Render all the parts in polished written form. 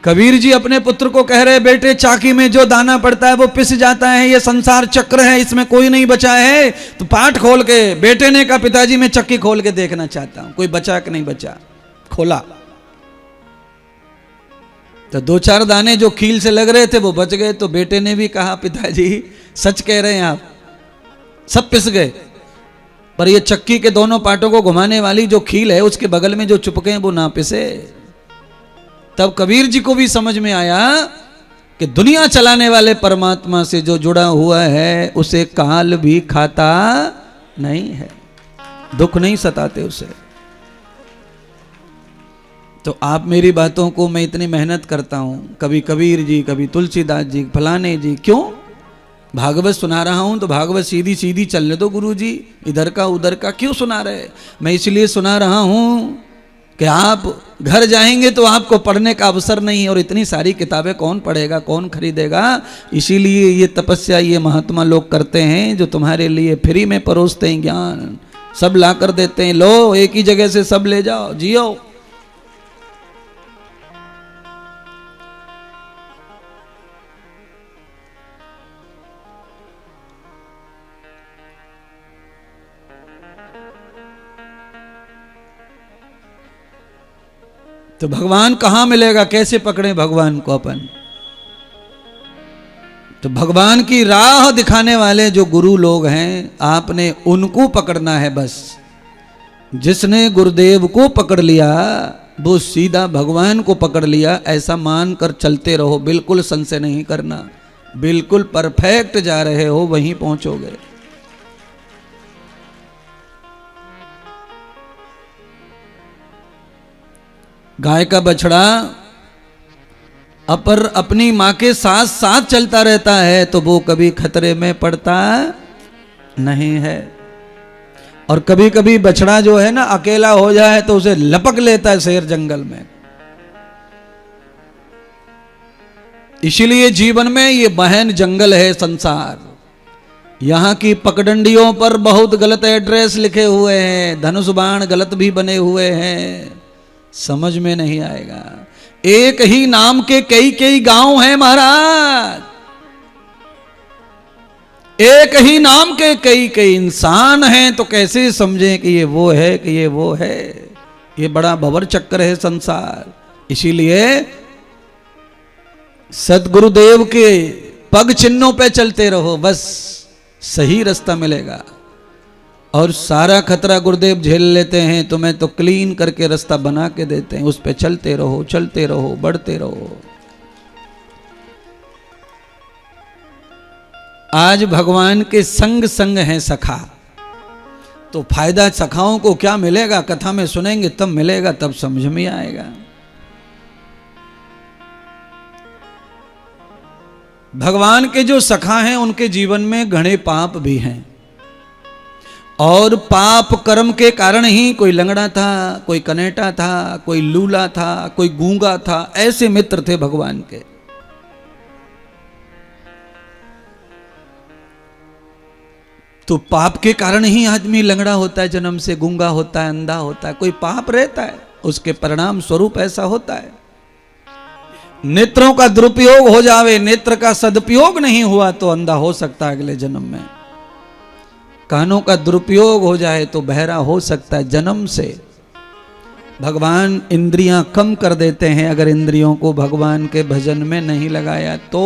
कबीर जी अपने पुत्र को कह रहे, बेटे चाकी में जो दाना पड़ता है वो पिस जाता है, ये संसार चक्र है, इसमें कोई नहीं बचा है। तो पाठ खोल के, बेटे ने कहा पिताजी मैं चक्की खोल के देखना चाहता हूं कोई बचा कि नहीं बचा। खोला तो दो चार दाने जो कील से लग रहे थे वो बच गए। तो बेटे ने भी कहा पिताजी सच कह रहे हैं आप, सब पिस गए, पर ये चक्की के दोनों पाटों को घुमाने वाली जो खील है उसके बगल में जो चुपके हैं वो ना पिसे। तब कबीर जी को भी समझ में आया कि दुनिया चलाने वाले परमात्मा से जो जुड़ा हुआ है उसे काल भी खाता नहीं है, दुख नहीं सताते उसे। तो आप मेरी बातों को, मैं इतनी मेहनत करता हूं, कभी कबीर जी, कभी तुलसीदास जी, फलाने जी, क्यों भागवत सुना रहा हूं तो भागवत सीधी सीधी चलने दो गुरु जी, इधर का उधर का क्यों सुना रहे। मैं इसलिए सुना रहा हूं कि आप घर जाएंगे तो आपको पढ़ने का अवसर नहीं है, और इतनी सारी किताबें कौन पढ़ेगा, कौन खरीदेगा। इसीलिए ये तपस्या ये महात्मा लोग करते हैं जो तुम्हारे लिए फ्री में परोसते हैं ज्ञान, सब ला कर देते हैं, लो एक ही जगह से सब ले जाओ, जियो। तो भगवान कहां मिलेगा, कैसे पकड़े भगवान को अपन। तो भगवान की राह दिखाने वाले जो गुरु लोग हैं आपने उनको पकड़ना है बस। जिसने गुरुदेव को पकड़ लिया वो सीधा भगवान को पकड़ लिया, ऐसा मानकर चलते रहो, बिल्कुल संशय नहीं करना, बिल्कुल परफेक्ट जा रहे हो, वहीं पहुंचोगे। गाय का बछड़ा अपर अपनी मां के साथ साथ चलता रहता है तो वो कभी खतरे में पड़ता नहीं है। और कभी कभी बछड़ा जो है ना अकेला हो जाए तो उसे लपक लेता है शेर जंगल में। इसीलिए जीवन में ये बहन जंगल है संसार। यहां की पगडंडियों पर बहुत गलत एड्रेस लिखे हुए हैं, धनुष बाण गलत भी बने हुए हैं, समझ में नहीं आएगा। एक ही नाम के कई कई गांव हैं महाराज, एक ही नाम के कई कई इंसान हैं, तो कैसे समझें कि ये वो है कि ये वो है। ये बड़ा भंवर चक्कर है संसार। इसीलिए सदगुरुदेव के पग चिन्हों पे चलते रहो, बस सही रास्ता मिलेगा। और सारा खतरा गुरुदेव झेल लेते हैं, तुम्हें तो क्लीन करके रास्ता बना के देते हैं, उस पे चलते रहो, चलते रहो, बढ़ते रहो। आज भगवान के संग संग हैं सखा, तो फायदा सखाओं को क्या मिलेगा, कथा में सुनेंगे तब मिलेगा, तब समझ में आएगा। भगवान के जो सखा हैं उनके जीवन में घने पाप भी हैं, और पाप कर्म के कारण ही कोई लंगड़ा था, कोई कनेटा था, कोई लूला था, कोई गूंगा था, ऐसे मित्र थे भगवान के। तो पाप के कारण ही आदमी लंगड़ा होता है, जन्म से गूंगा होता है, अंधा होता है, कोई पाप रहता है, उसके परिणाम स्वरूप ऐसा होता है। नेत्रों का दुरुपयोग हो जावे, नेत्र का सदुपयोग नहीं हुआ तो अंधा हो सकता है अगले जन्म में। कानों का दुरुपयोग हो जाए तो बहरा हो सकता है जन्म से। भगवान इंद्रियां कम कर देते हैं अगर इंद्रियों को भगवान के भजन में नहीं लगाया तो।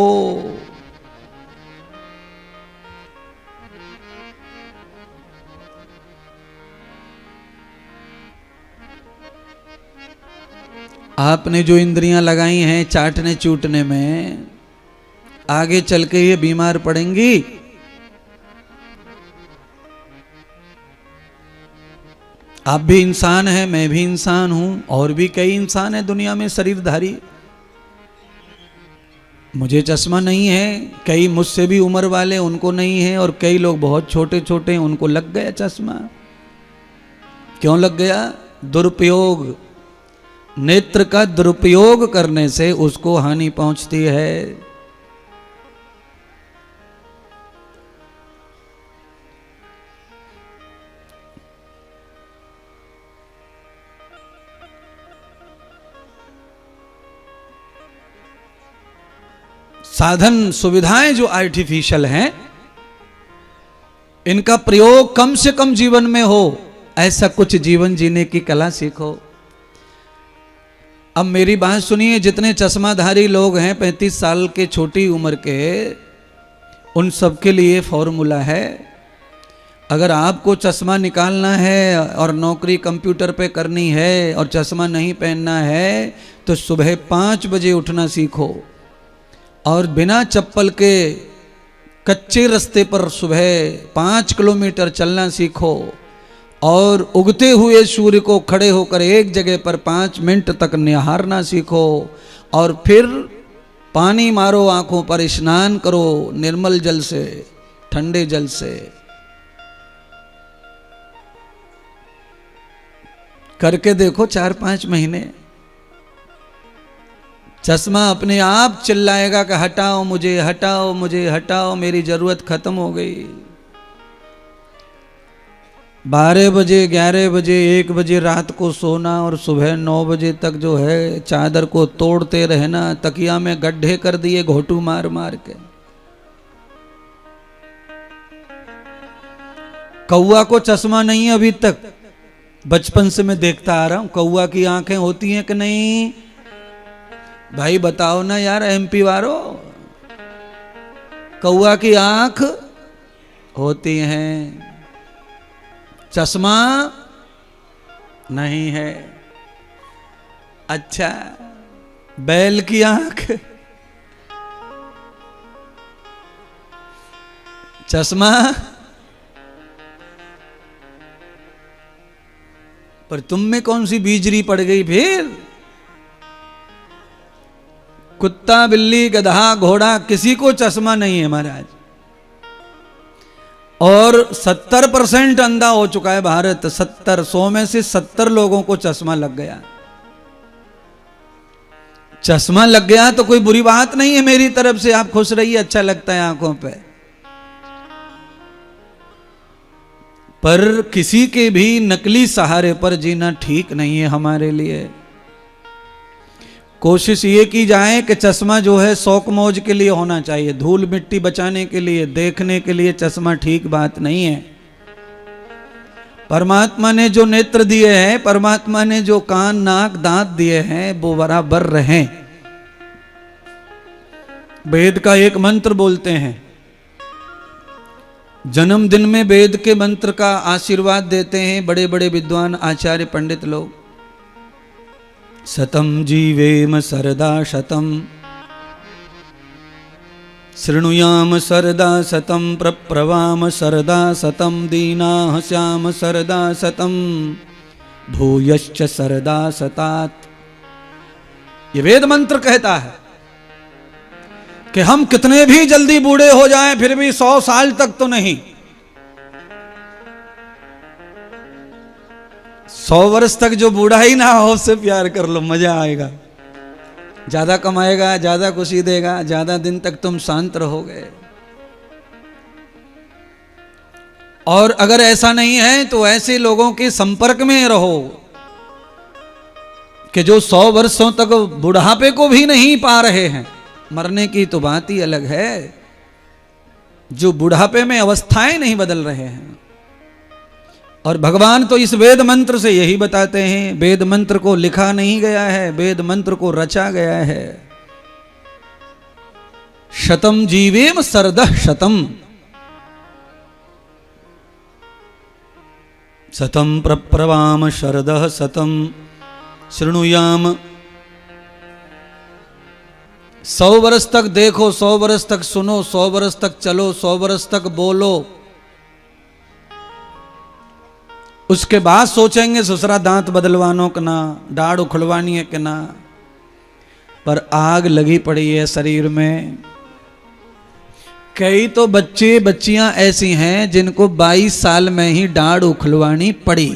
आपने जो इंद्रियां लगाई हैं चाटने चूटने में, आगे चल के ये बीमार पड़ेंगी। आप भी इंसान हैं, मैं भी इंसान हूं, और भी कई इंसान हैं दुनिया में शरीरधारी। मुझे चश्मा नहीं है, कई मुझसे भी उम्र वाले उनको नहीं है, और कई लोग बहुत छोटे छोटे हैं उनको लग गया चश्मा। क्यों लग गया? दुरुपयोग। नेत्र का दुरुपयोग करने से उसको हानि पहुंचती है। साधन सुविधाएं जो आर्टिफिशियल हैं, इनका प्रयोग कम से कम जीवन में हो, ऐसा कुछ जीवन जीने की कला सीखो। अब मेरी बात सुनिए, जितने चश्माधारी लोग हैं 35 साल के छोटी उम्र के, उन सब के लिए फॉर्मूला है। अगर आपको चश्मा निकालना है और नौकरी कंप्यूटर पे करनी है और चश्मा नहीं पहनना है तो सुबह 5 बजे उठना सीखो और बिना चप्पल के कच्चे रास्ते पर सुबह 5 किलोमीटर चलना सीखो और उगते हुए सूर्य को खड़े होकर एक जगह पर 5 मिनट तक निहारना सीखो और फिर पानी मारो आंखों पर, स्नान करो निर्मल जल से, ठंडे जल से। करके देखो 4-5 महीने, चश्मा अपने आप चिल्लाएगा कि हटाओ मुझे, हटाओ मुझे, हटाओ, मेरी जरूरत खत्म हो गई। 12 बजे, 11 बजे, 1 बजे रात को सोना और सुबह 9 बजे तक जो है चादर को तोड़ते रहना, तकिया में गड्ढे कर दिए घोटू मार मार के। कौआ को चश्मा नहीं अभी तक, बचपन से मैं देखता आ रहा हूं। कौआ की आंखें होती हैं कि नहीं? भाई बताओ ना यार एमपी वालों, कौआ की आंख होती हैं, चश्मा नहीं है। अच्छा, बैल की आंख, चश्मा, पर तुम में कौन सी बीजरी पड़ गई फिर? कुत्ता, बिल्ली, गधा, घोड़ा, किसी को चश्मा नहीं है महाराज। और 70% अंधा हो चुका है भारत। 100 में से 70 लोगों को चश्मा लग गया। चश्मा लग गया तो कोई बुरी बात नहीं है मेरी तरफ से, आप खुश रहिए, अच्छा लगता है आंखों पे। पर किसी के भी नकली सहारे पर जीना ठीक नहीं है हमारे लिए। कोशिश ये की जाए कि चश्मा जो है शौक मौज के लिए होना चाहिए, धूल मिट्टी बचाने के लिए, देखने के लिए चश्मा ठीक बात नहीं है। परमात्मा ने जो नेत्र दिए हैं, परमात्मा ने जो कान नाक दांत दिए हैं, वो बराबर रहें। वेद का एक मंत्र बोलते हैं, जन्मदिन में वेद के मंत्र का आशीर्वाद देते हैं बड़े बड़े विद्वान आचार्य पंडित लोग। शतम जीवेम सरदा शतम, शृणुयाम सरदा शतम, प्रप्रवाम सरदा शतम, दीनाः स्याम सरदा शतम, भूयश्च सरदा शतात्। ये वेद मंत्र कहता है कि हम कितने भी जल्दी बूढ़े हो जाएं फिर भी 100 साल तक तो नहीं, 100 वर्ष तक जो बूढ़ा ही ना हो उससे प्यार कर लो, मजा आएगा। ज्यादा कमाएगा, ज्यादा खुशी देगा, ज्यादा दिन तक तुम शांत रहोगे। और अगर ऐसा नहीं है तो ऐसे लोगों के संपर्क में रहो कि जो 100 वर्षों तक बुढ़ापे को भी नहीं पा रहे हैं। मरने की तो बात ही अलग है, जो बुढ़ापे में अवस्थाएं नहीं बदल रहे हैं। और भगवान तो इस वेद मंत्र से यही बताते हैं, वेद मंत्र को लिखा नहीं गया है, वेद मंत्र को रचा गया है। शतम जीवेम सरदः शतम, शतम प्रप्रवाम शरदः शतम, शृणुयाम। 100 वर्ष तक देखो, 100 वर्ष तक सुनो, 100 वर्ष तक चलो, 100 वर्ष तक बोलो। उसके बाद सोचेंगे ससुरा दांत बदलवानो कि ना, दाढ़ उखड़वानी है कि ना। पर आग लगी पड़ी है शरीर में। कई तो बच्चे बच्चियां ऐसी हैं जिनको 22 साल में ही दाढ़ उखड़वानी पड़ी।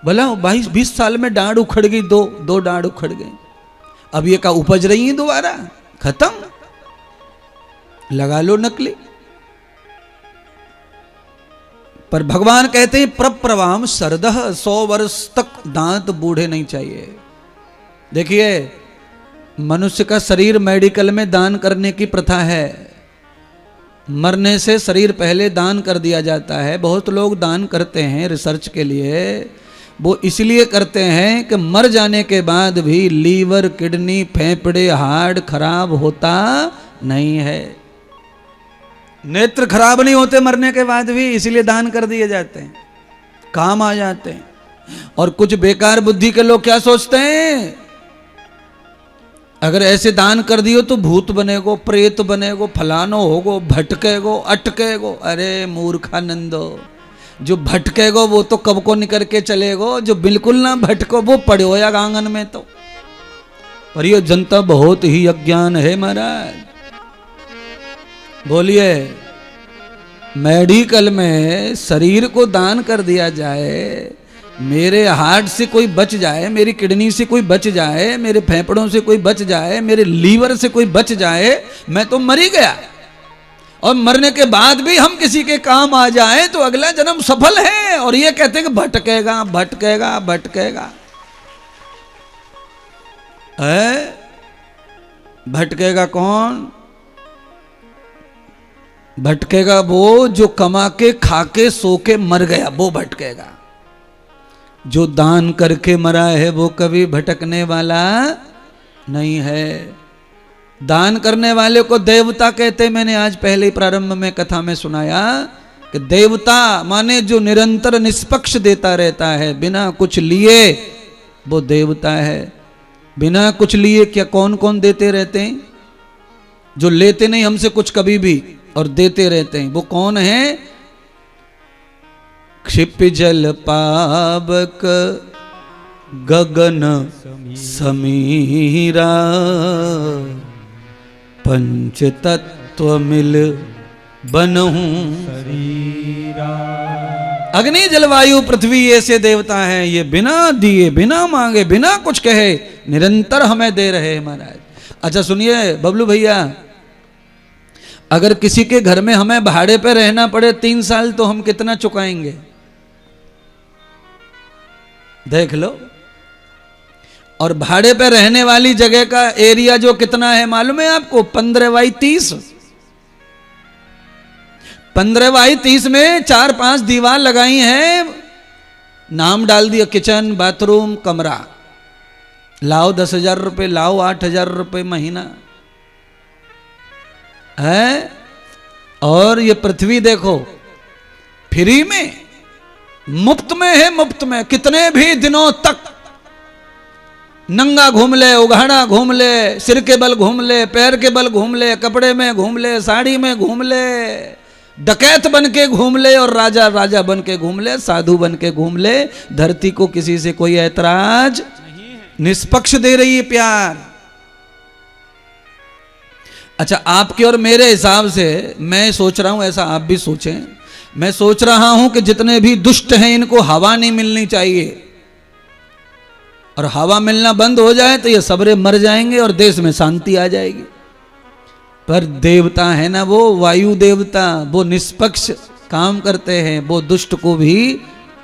बोला 22-20 साल में दाढ़ उखड़ गई, दो दाढ़ उखड़ गई। अब ये का उपज रही है दोबारा, खत्म, लगा लो नकली। पर भगवान कहते हैं प्रप्रवाम सरदः, 100 वर्ष तक दांत बूढ़े नहीं चाहिए। देखिए मनुष्य का शरीर मेडिकल में दान करने की प्रथा है। मरने से शरीर पहले दान कर दिया जाता है। बहुत लोग दान करते हैं रिसर्च के लिए। वो इसलिए करते हैं कि मर जाने के बाद भी लीवर, किडनी, फेफड़े, हार्ट खराब होता नहीं है। नेत्र खराब नहीं होते मरने के बाद भी, इसलिए दान कर दिए जाते हैं, काम आ जाते हैं। और कुछ बेकार बुद्धि के लोग क्या सोचते हैं, अगर ऐसे दान कर दियो तो भूत बनेगो, प्रेत बनेगो, फलानो होगो, भटकेगो, अटकेगो। अरे मूर्खानंदो, जो भटकेगो वो तो कब को निकल के चलेगो, जो बिल्कुल ना भटको वो पड़े होया आंगन में। तो पर ये जनता बहुत ही अज्ञान है महाराज। बोलिए, मेडिकल में शरीर को दान कर दिया जाए, मेरे हार्ट से कोई बच जाए, मेरी किडनी से कोई बच जाए, मेरे फेफड़ों से कोई बच जाए, मेरे लीवर से कोई बच जाए, मैं तो मर ही गया। और मरने के बाद भी हम किसी के काम आ जाए तो अगला जन्म सफल है। और ये कहते हैं कि भटकेगा भटकेगा भटकेगा। भटकेगा कौन? भटकेगा वो जो कमा के खा के सो के मर गया, वो भटकेगा। जो दान करके मरा है वो कभी भटकने वाला नहीं है। दान करने वाले को देवता कहते। मैंने आज पहले प्रारंभ में कथा में सुनाया कि देवता माने जो निरंतर निष्पक्ष देता रहता है बिना कुछ लिए, वो देवता है। बिना कुछ लिए क्या कौन कौन देते रहते हैं? जो लेते नहीं हमसे कुछ कभी भी और देते रहते हैं, वो कौन है? क्षिपजल पावक गगन समीरा, पंच तत्व मिल बनहूं शरीरा। अग्नि जलवायु पृथ्वी ऐसे देवता हैं, ये बिना दिए, बिना मांगे, बिना कुछ कहे निरंतर हमें दे रहे हैं महाराज। अच्छा सुनिए बबलू भैया, अगर किसी के घर में हमें भाड़े पे रहना पड़े 3 साल तो हम कितना चुकाएंगे? देख लो। और भाड़े पे रहने वाली जगह का एरिया जो कितना है मालूम है आपको? 15x30। 15x30 में 4-5 दीवार लगाई हैं, नाम डाल दिया किचन, बाथरूम, कमरा। लाओ 10,000 रुपये, लाओ 8,000 रुपये महीना है। और ये पृथ्वी देखो फ्री में, मुफ्त में है, मुफ्त में। कितने भी दिनों तक नंगा घूम ले, उघाड़ा घूम ले, सिर के बल घूम ले, पैर के बल घूम ले, कपड़े में घूम ले, साड़ी में घूम ले, डकैत बन के घूम ले और राजा राजा बन के घूम ले, साधु बन के घूम ले, धरती को किसी से कोई ऐतराज निष्पक्ष दे रही है प्यार। अच्छा आपके और मेरे हिसाब से मैं सोच रहा हूं, ऐसा आप भी सोचें, मैं सोच रहा हूं कि जितने भी दुष्ट हैं इनको हवा नहीं मिलनी चाहिए। और हवा मिलना बंद हो जाए तो ये सबरे मर जाएंगे और देश में शांति आ जाएगी। पर देवता है ना वो वायु देवता, वो निष्पक्ष काम करते हैं, वो दुष्ट को भी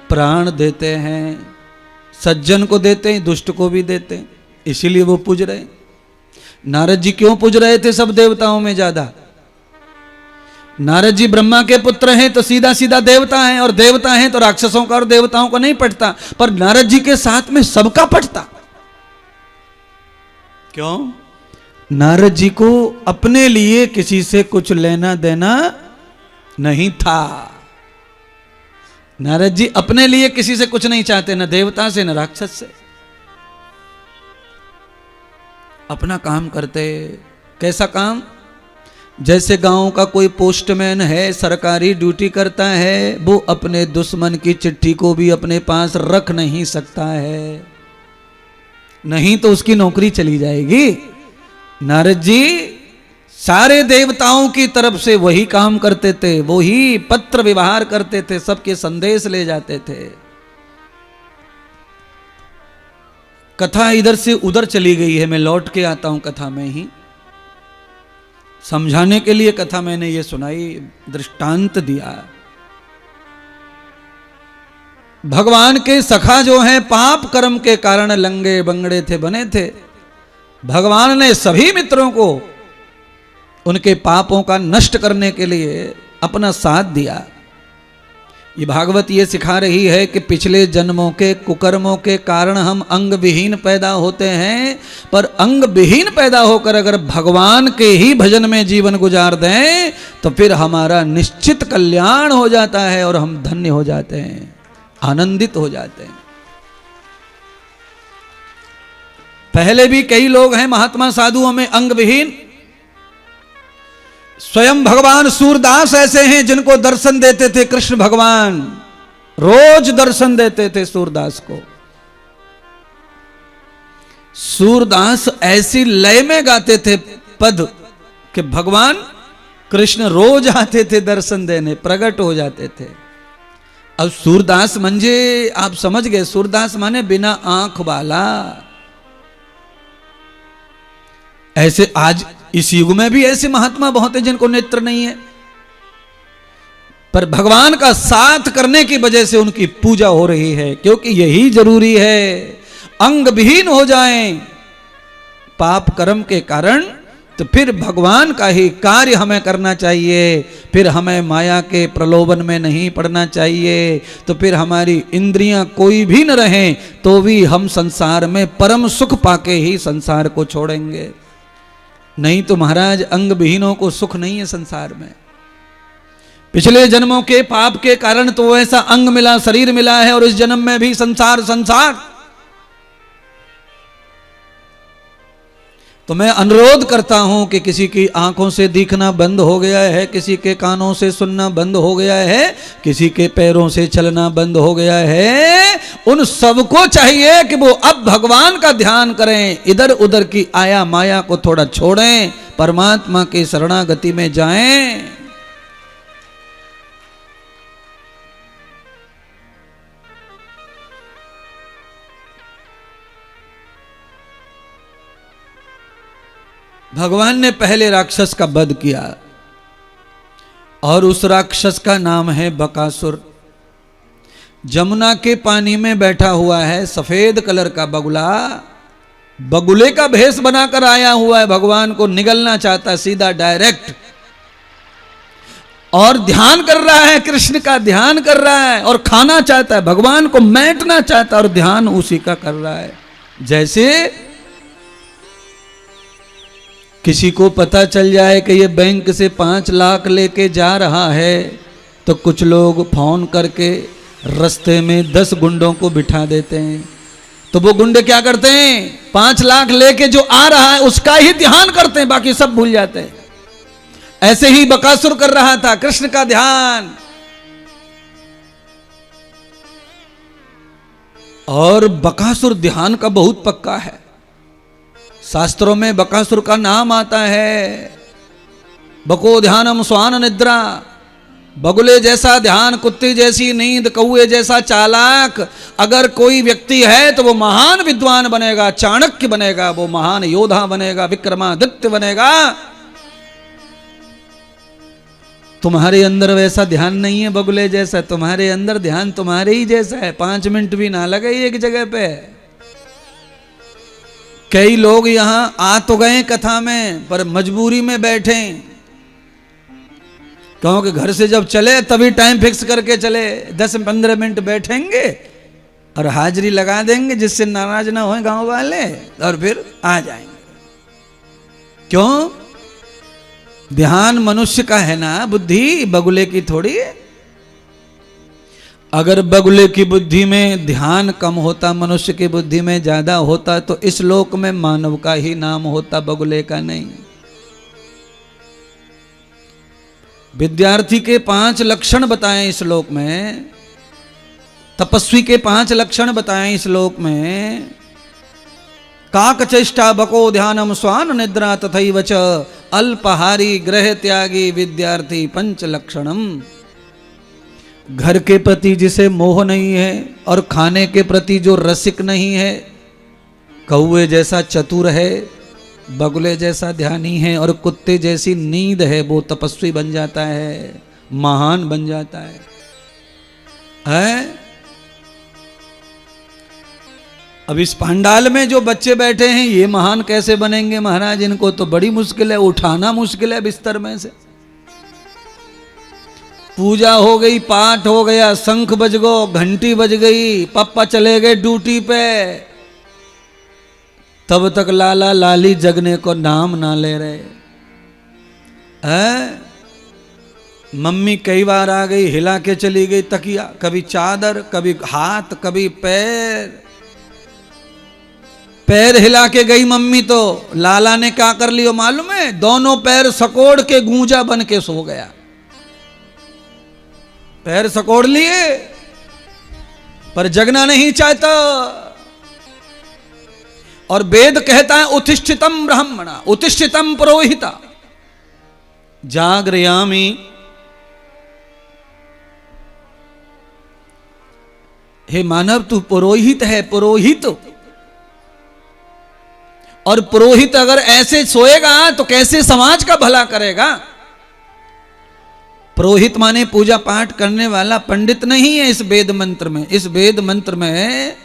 प्राण देते हैं, सज्जन को देते हैं, दुष्ट को भी देते हैं, इसीलिए वो पूज रहे। नारद जी क्यों पूज रहे थे सब देवताओं में ज्यादा? नारद जी ब्रह्मा के पुत्र हैं तो सीधा सीधा देवता हैं, और देवता हैं तो राक्षसों का और देवताओं का नहीं पटता, पर नारद जी के साथ में सबका पटता। क्यों? नारद जी को अपने लिए किसी से कुछ लेना देना नहीं था। नारद जी अपने लिए किसी से कुछ नहीं चाहते, न देवता से न राक्षस से। अपना काम करते। कैसा काम? जैसे गांव का कोई पोस्टमैन है, सरकारी ड्यूटी करता है, वो अपने दुश्मन की चिट्ठी को भी अपने पास रख नहीं सकता है, नहीं तो उसकी नौकरी चली जाएगी। नारद जी सारे देवताओं की तरफ से वही काम करते थे, वही पत्र व्यवहार करते थे, सबके संदेश ले जाते थे। कथा इधर से उधर चली गई है, मैं लौट के आता हूं कथा में ही। समझाने के लिए कथा मैंने ये सुनाई, दृष्टांत दिया। भगवान के सखा जो हैं पाप कर्म के कारण लंगे बंगड़े थे, बने थे, भगवान ने सभी मित्रों को उनके पापों का नष्ट करने के लिए अपना साथ दिया। ये भागवत ये सिखा रही है कि पिछले जन्मों के कुकर्मों के कारण हम अंग विहीन पैदा होते हैं, पर अंग विहीन पैदा होकर अगर भगवान के ही भजन में जीवन गुजार दें तो फिर हमारा निश्चित कल्याण हो जाता है और हम धन्य हो जाते हैं, आनंदित हो जाते हैं। पहले भी कई लोग हैं महात्मा साधुओं में अंग विहीन। स्वयं भगवान सूरदास ऐसे हैं जिनको दर्शन देते थे कृष्ण भगवान, रोज दर्शन देते थे सूरदास को। सूरदास ऐसी लय में गाते थे पद कि भगवान कृष्ण रोज आते थे दर्शन देने, प्रकट हो जाते थे। अब सूरदास मंजे आप समझ गए, सूरदास माने बिना आंख वाला। ऐसे आज इस युग में भी ऐसे महात्मा बहुत हैं जिनको नेत्र नहीं है, पर भगवान का साथ करने की वजह से उनकी पूजा हो रही है, क्योंकि यही जरूरी है। अंग विहीन हो जाएं पाप कर्म के कारण तो फिर भगवान का ही कार्य हमें करना चाहिए, फिर हमें माया के प्रलोभन में नहीं पड़ना चाहिए। तो फिर हमारी इंद्रियां कोई भी न रहें तो भी हम संसार में परम सुख पाके ही संसार को छोड़ेंगे। नहीं तो महाराज अंग विहीनों को सुख नहीं है संसार में। पिछले जन्मों के पाप के कारण तो ऐसा अंग मिला, शरीर मिला है, और इस जन्म में भी संसार। तो मैं अनुरोध करता हूं कि किसी की आंखों से दिखना बंद हो गया है, किसी के कानों से सुनना बंद हो गया है, किसी के पैरों से चलना बंद हो गया है, उन सबको चाहिए कि वो अब भगवान का ध्यान करें, इधर उधर की आया माया को थोड़ा छोड़ें, परमात्मा की शरणागति में जाएं। भगवान ने पहले राक्षस का वध किया और उस राक्षस का नाम है बकासुर। जमुना के पानी में बैठा हुआ है, सफेद कलर का बगुला, बगुले का भेष बनाकर आया हुआ है, भगवान को निगलना चाहता है सीधा डायरेक्ट, और ध्यान कर रहा है, कृष्ण का ध्यान कर रहा है और खाना चाहता है, भगवान को मैंटना चाहता है और ध्यान उसी का कर रहा है। जैसे किसी को पता चल जाए कि ये बैंक से 5 लाख लेके जा रहा है तो कुछ लोग फोन करके रास्ते में 10 गुंडों को बिठा देते हैं। तो वो गुंडे क्या करते हैं, 5 लाख लेके जो आ रहा है उसका ही ध्यान करते हैं, बाकी सब भूल जाते हैं। ऐसे ही बकासुर कर रहा था कृष्ण का ध्यान। और बकासुर ध्यान का बहुत पक्का है, शास्त्रों में बकासुर का नाम आता है। बको ध्यानम स्वान निद्रा, बगुले जैसा ध्यान, कुत्ते जैसी नींद, कौए जैसा चालाक। अगर कोई व्यक्ति है तो वो महान विद्वान बनेगा, चाणक्य बनेगा, वो महान योद्धा बनेगा, विक्रमादित्य बनेगा। तुम्हारे अंदर वैसा ध्यान नहीं है बगुले जैसा, तुम्हारे अंदर ध्यान तुम्हारे ही जैसा है, 5 मिनट भी ना लगे एक जगह पे। कई लोग यहां आ तो गए कथा में, पर मजबूरी में बैठे, क्योंकि घर से जब चले तभी टाइम फिक्स करके चले, 10-15 मिनट बैठेंगे और हाजिरी लगा देंगे जिससे नाराज ना हो गांव वाले, और फिर आ जाएंगे। क्यों? ध्यान मनुष्य का है ना, बुद्धि बगुले की थोड़ी है। अगर बगुले की बुद्धि में ध्यान कम होता, मनुष्य की बुद्धि में ज्यादा होता, तो इस लोक में मानव का ही नाम होता, बगुले का नहीं। विद्यार्थी के 5 लक्षण बताएं इस लोक में, तपस्वी के 5 लक्षण बताएं इस लोक में। काकचेष्टा बको ध्यानम स्वान निद्रा तथैव च अल्पहारी ग्रह त्यागी विद्यार्थी 5 लक्षणम। घर के प्रति जिसे मोह नहीं है और खाने के प्रति जो रसिक नहीं है, कौए जैसा चतुर है, बगुले जैसा ध्यानी है और कुत्ते जैसी नींद है, वो तपस्वी बन जाता है, महान बन जाता है? अब इस पंडाल में जो बच्चे बैठे हैं ये महान कैसे बनेंगे महाराज? इनको तो बड़ी मुश्किल है, उठाना मुश्किल है बिस्तर में से। पूजा हो गई, पाठ हो गया, शंख बज गो, घंटी बज गई, पप्पा चले गए ड्यूटी पे, तब तक लाला लाली जगने को नाम ना ले रहे हैं। मम्मी कई बार आ गई, हिला के चली गई तकिया, कभी चादर, कभी हाथ, कभी पैर। पैर हिला के गई मम्मी तो लाला ने क्या कर लियो मालूम है? दोनों पैर सकोड़ के गूंजा बन के सो गया। पैर सकोड़ लिए पर जगना नहीं चाहता। और वेद कहता है उत्तिष्ठितम ब्राह्मणा उत्तिष्ठितम पुरोहिता जागरयामी। हे मानव तू पुरोहित है, पुरोहित। और पुरोहित अगर ऐसे सोएगा तो कैसे समाज का भला करेगा? पुरोहित माने पूजा पाठ करने वाला पंडित नहीं है। इस वेद मंत्र में, इस वेद मंत्र में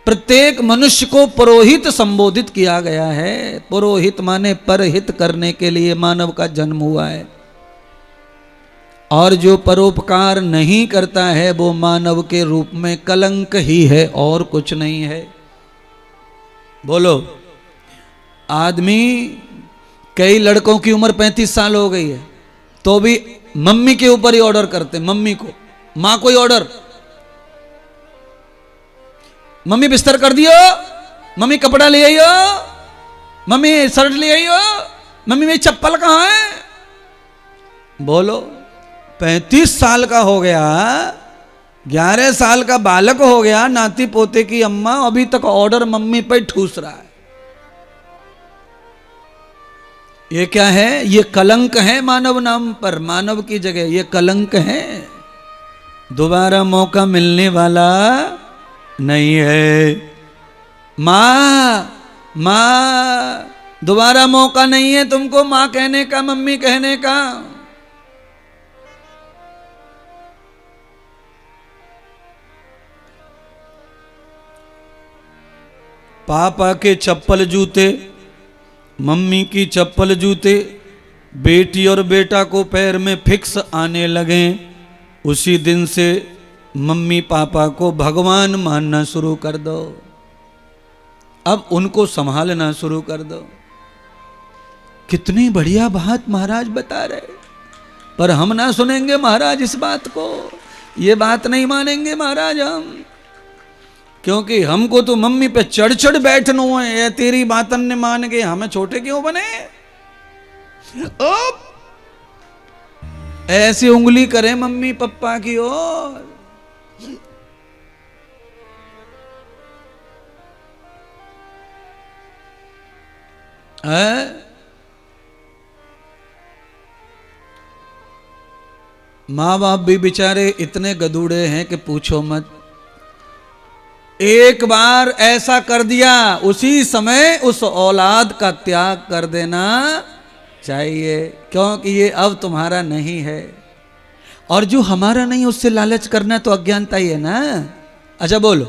प्रत्येक मनुष्य को पुरोहित संबोधित किया गया है। पुरोहित माने परहित करने के लिए मानव का जन्म हुआ है। और जो परोपकार नहीं करता है वो मानव के रूप में कलंक ही है और कुछ नहीं है। बोलो, आदमी, कई लड़कों की उम्र 35 साल हो गई है तो भी मम्मी के ऊपर ही ऑर्डर करते, मम्मी को, मां को ही ऑर्डर। मम्मी बिस्तर कर दियो, मम्मी कपड़ा ले आइयो, मम्मी शर्ट ले आइयो, मम्मी मेरी चप्पल कहां है? बोलो, 35 साल का हो गया, 11 साल का बालक हो गया, नाती पोते की अम्मा, अभी तक ऑर्डर मम्मी पे ठूस रहा है। ये क्या है? ये कलंक है मानव नाम पर, मानव की जगह ये कलंक है। दोबारा मौका मिलने वाला नहीं है। माँ दोबारा मौका नहीं है तुमको माँ कहने का, मम्मी कहने का। पापा के चप्पल जूते, मम्मी की चप्पल जूते, बेटी और बेटा को पैर में फिक्स आने लगे, उसी दिन से मम्मी पापा को भगवान मानना शुरू कर दो। अब उनको संभालना शुरू कर दो। कितनी बढ़िया बात महाराज बता रहे, पर हम ना सुनेंगे महाराज इस बात को। ये बात नहीं मानेंगे महाराज हम, क्योंकि हमको तो मम्मी पे चढ़ चढ़ बैठना है। ये तेरी बातन ने मान के हमें छोटे क्यों बने? ऐसी उंगली करे मम्मी पप्पा की ओर। माँ बाप भी बेचारे इतने गधूड़े हैं कि पूछो मत। एक बार ऐसा कर दिया, उसी समय उस औलाद का त्याग कर देना चाहिए, क्योंकि ये अब तुम्हारा नहीं है। और जो हमारा नहीं उससे लालच करना तो अज्ञानता ही है ना। अच्छा बोलो,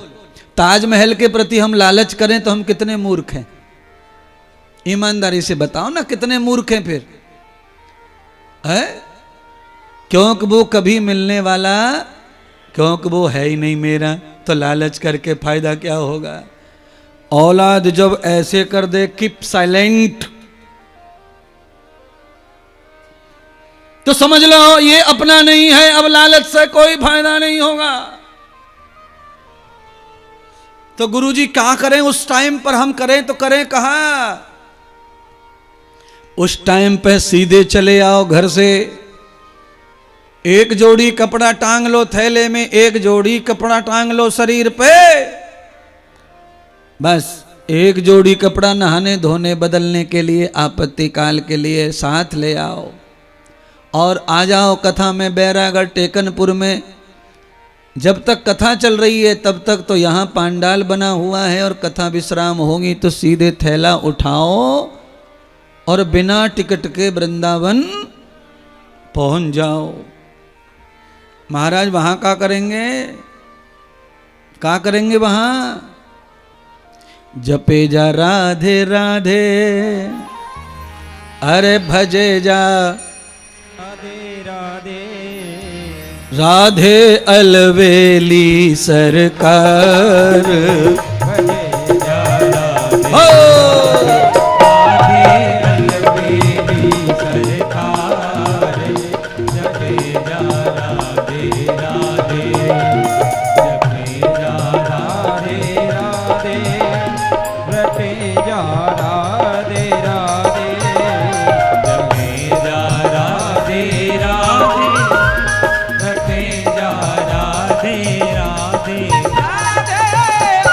ताजमहल के प्रति हम लालच करें तो हम कितने मूर्ख हैं? ईमानदारी से बताओ ना, कितने मूर्ख हैं फिर है? क्योंकि वो कभी मिलने वाला, क्योंकि वो है ही नहीं मेरा, तो लालच करके फायदा क्या होगा? औलाद जब ऐसे कर दे कीप साइलेंट, तो समझ लो ये अपना नहीं है, अब लालच से कोई फायदा नहीं होगा। तो गुरुजी क्या करें उस टाइम पर? हम करें तो करें कहां? उस टाइम पे सीधे चले आओ घर से, एक जोड़ी कपड़ा टांग लो थैले में, एक जोड़ी कपड़ा टांग लो शरीर पे, बस एक जोड़ी कपड़ा नहाने धोने बदलने के लिए, आपत्ति काल के लिए साथ ले आओ और आ जाओ कथा में। बैरागढ़ टेकनपुर में जब तक कथा चल रही है तब तक तो यहाँ पांडाल बना हुआ है, और कथा विश्राम होगी तो सीधे थैला उठाओ और बिना टिकट के वृंदावन पहुंच जाओ। महाराज वहां क्या करेंगे? क्या करेंगे वहां? जपे जा राधे राधे, अरे भजे जा राधे राधे, राधे अलवेली सरकार। भजे जा राधे हो राधे अलवेली सरकार, जपे जा राधे राधे, जपे जा राधे राधे, रटे जा राधे राधे, जपे जा राधे राधे, रटे जा राधे राधे, राधे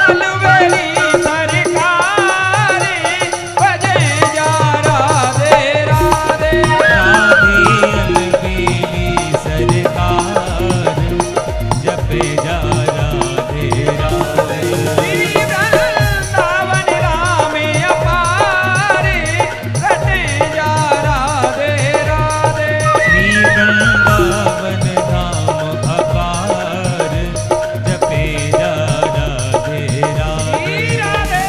अलवेली सरकार, भजे जा राधे राधे, राधे अलवेली सरकार, जपे जा राधे राधे, श्री वृंदावन राम अपार, रटे जा राधे राधे, श्री वृंदावन धाम अपार, जपे जा राधे राधे, राधे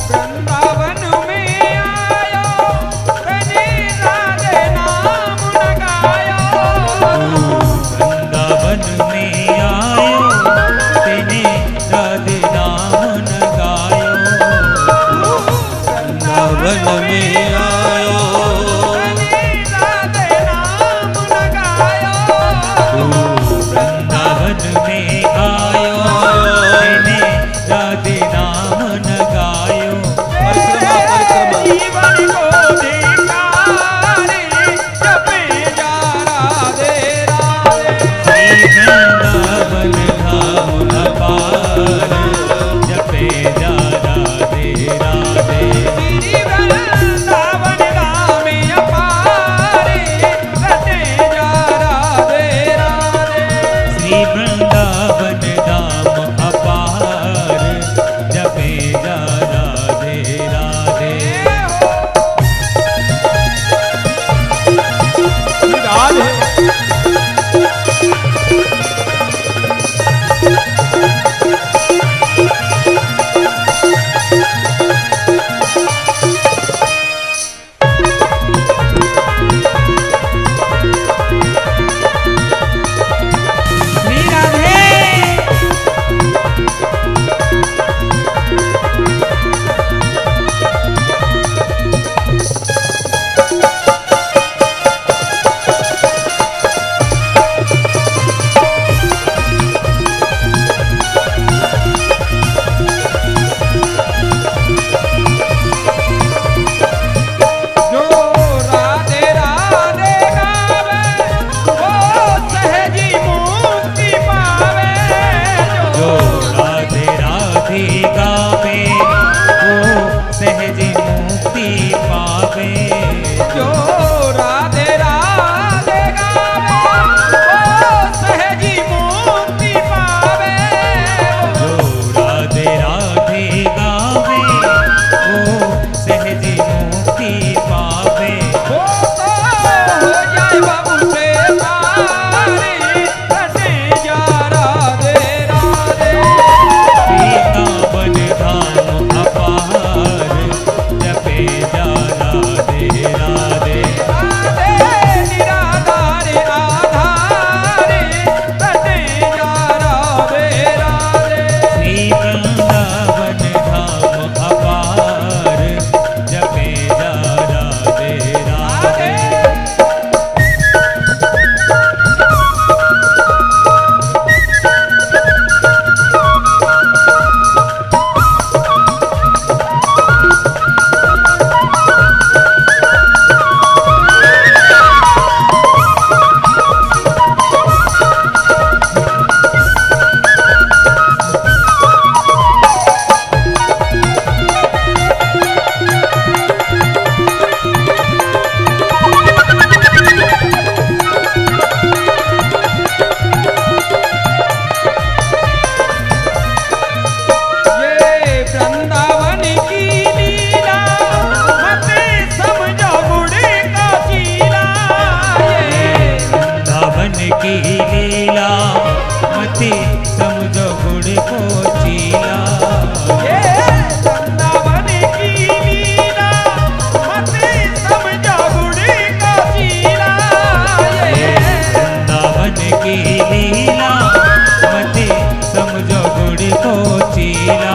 वृंदावन में आयो, कजी राधे नाम लगायो, वृंदावन में आयो, तेने राधे नाम गायो, वृंदावन में आयो, कजी राधे नाम गायो, वृंदावन में आयो, तेने राधे नाम गायो, परिक्रमा जीवन को धिक्कारे, जपे जा राधे राधे, श्री वृंदावन धाम अपार, जपे जा राधे राधे, श्री वृंदावन की लीला मति समझो गुड़ को चीला। ये वृंदावन की लीला मति समझो गुड़ को चीला। ये वृंदावन की लीला मति समझो गुड़ को चीला।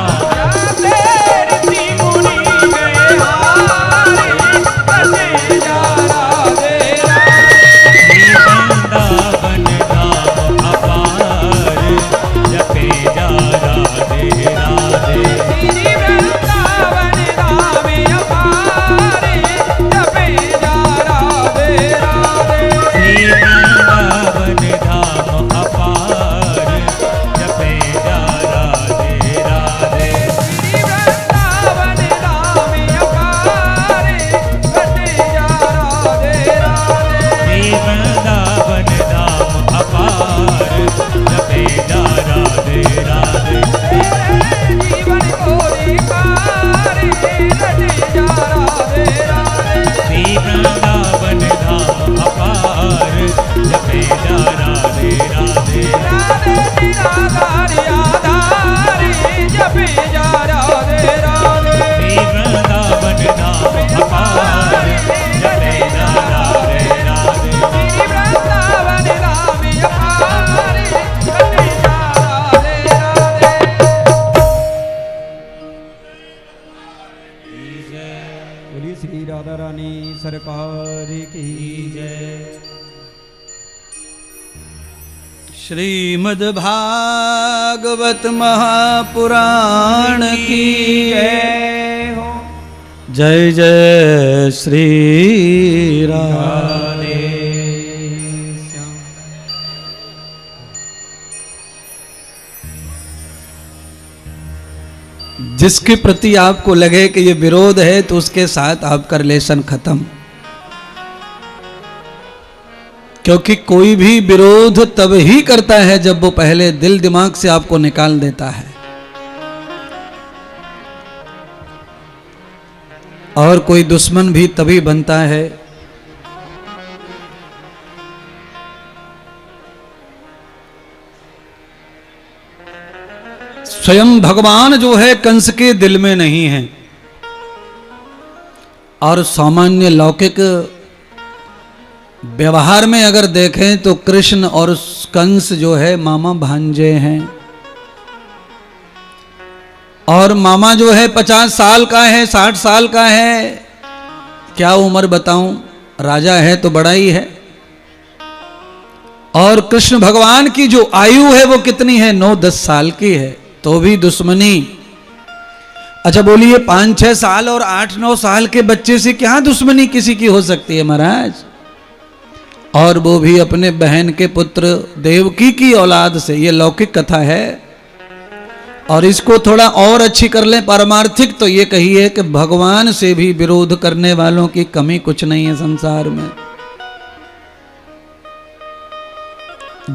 श्री राधा रानी सरकार की जय। श्रीमद् भागवत महापुराण की जय हो। जय जय श्री राधे। जिसके प्रति आपको लगे कि ये विरोध है तो उसके साथ आपका रिलेशन खत्म, क्योंकि कोई भी विरोध तब ही करता है जब वो पहले दिल दिमाग से आपको निकाल देता है। और कोई दुश्मन भी तभी बनता है स्वयं भगवान जो है कंस के दिल में नहीं है। और सामान्य लौकिक व्यवहार में अगर देखें तो कृष्ण और कंस जो है मामा भांजे हैं। और मामा जो है 50 साल का है, 60 साल का है, क्या उम्र बताऊं, राजा है तो बड़ा ही है। और कृष्ण भगवान की जो आयु है वो कितनी है, 9-10 साल की है, तो भी दुश्मनी। अच्छा बोलिए 5-6 साल और 8-9 साल के बच्चे से क्या दुश्मनी किसी की हो सकती है महाराज। और वो भी अपने बहन के पुत्र देवकी की औलाद से। ये लौकिक कथा है। और इसको थोड़ा और अच्छी कर लें पारमार्थिक, तो ये कहिए कि भगवान से भी विरोध करने वालों की कमी कुछ नहीं है संसार में।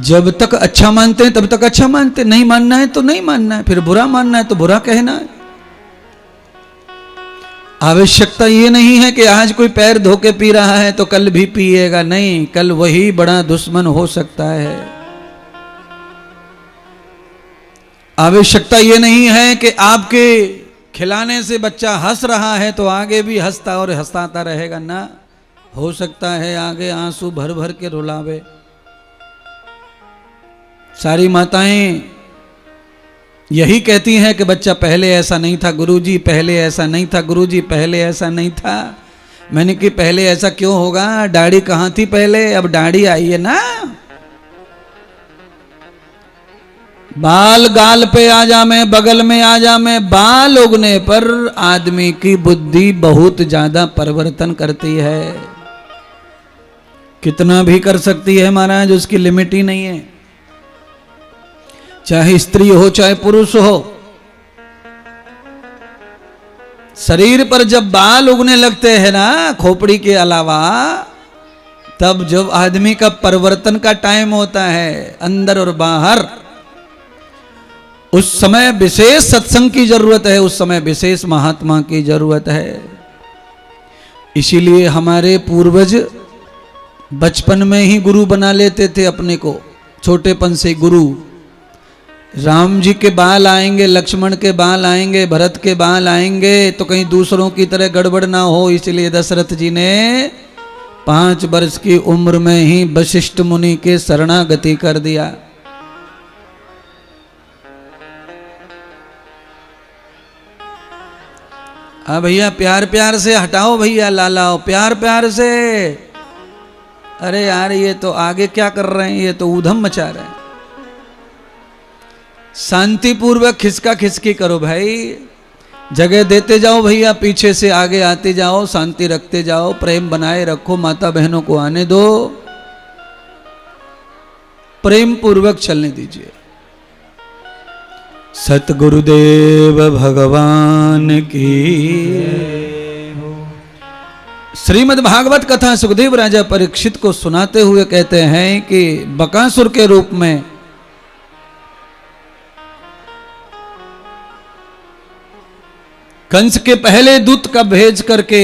जब तक अच्छा मानते हैं तब तक अच्छा मानते हैं, नहीं मानना है तो नहीं मानना है, फिर बुरा मानना है तो बुरा कहना है। आवश्यकता ये नहीं है कि आज कोई पैर धो के पी रहा है तो कल भी पिएगा, नहीं, कल वही बड़ा दुश्मन हो सकता है। आवश्यकता ये नहीं है कि आपके खिलाने से बच्चा हंस रहा है तो आगे भी हंसता और हंसाता रहेगा, ना, हो सकता है आगे आंसू भर भर के रुलावे। सारी माताएं यही कहती हैं कि बच्चा पहले ऐसा नहीं था गुरुजी, पहले ऐसा नहीं था गुरुजी, पहले ऐसा नहीं था। मैंने कि पहले ऐसा क्यों होगा, दाढ़ी कहाँ थी पहले, अब दाढ़ी आई है ना। बाल गाल पे आ जामे, बगल में आ जामे, बाल उगने पर आदमी की बुद्धि बहुत ज्यादा परिवर्तन करती है। कितना भी कर सकती है महाराज, उसकी लिमिट ही नहीं है। चाहे स्त्री हो चाहे पुरुष हो, शरीर पर जब बाल उगने लगते हैं ना खोपड़ी के अलावा, तब जब आदमी का परिवर्तन का टाइम होता है अंदर और बाहर, उस समय विशेष सत्संग की जरूरत है, उस समय विशेष महात्मा की जरूरत है। इसीलिए हमारे पूर्वज बचपन में ही गुरु बना लेते थे अपने को। छोटेपन से गुरु। राम जी के बाल आएंगे, लक्ष्मण के बाल आएंगे, भरत के बाल आएंगे, तो कहीं दूसरों की तरह गड़बड़ ना हो, इसलिए दशरथ जी ने 5 वर्ष की उम्र में ही वशिष्ठ मुनि के शरणागति कर दिया। भैया प्यार प्यार से हटाओ, भैया लालाओ, प्यार प्यार से। अरे यार ये तो आगे क्या कर रहे हैं, ये तो ऊधम मचा रहे हैं। शांति पूर्वक खिसका खिसकी करो भाई, जगह देते जाओ भैया, पीछे से आगे आते जाओ, शांति रखते जाओ, प्रेम बनाए रखो, माता बहनों को आने दो, प्रेम पूर्वक चलने दीजिए। सतगुरुदेव भगवान की। श्रीमद् भागवत कथा सुखदेव राजा परीक्षित को सुनाते हुए कहते हैं कि बकासुर के रूप में कंस के पहले दूत का भेज करके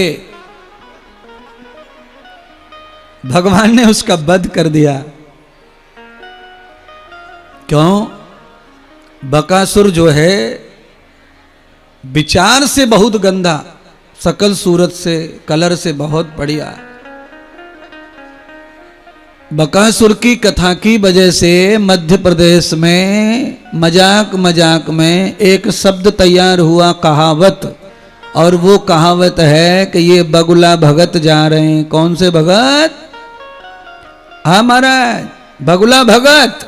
भगवान ने उसका वध कर दिया। क्यों? बकासुर जो है विचार से बहुत गंदा, सकल सूरत से, कलर से बहुत बढ़िया। बकासुर की कथा की वजह से मध्य प्रदेश में मजाक मजाक में एक शब्द तैयार हुआ, कहावत, और वो कहावत है कि ये बगुला भगत जा रहे हैं। कौन से भगत? हाँ महाराज, बगुला भगत।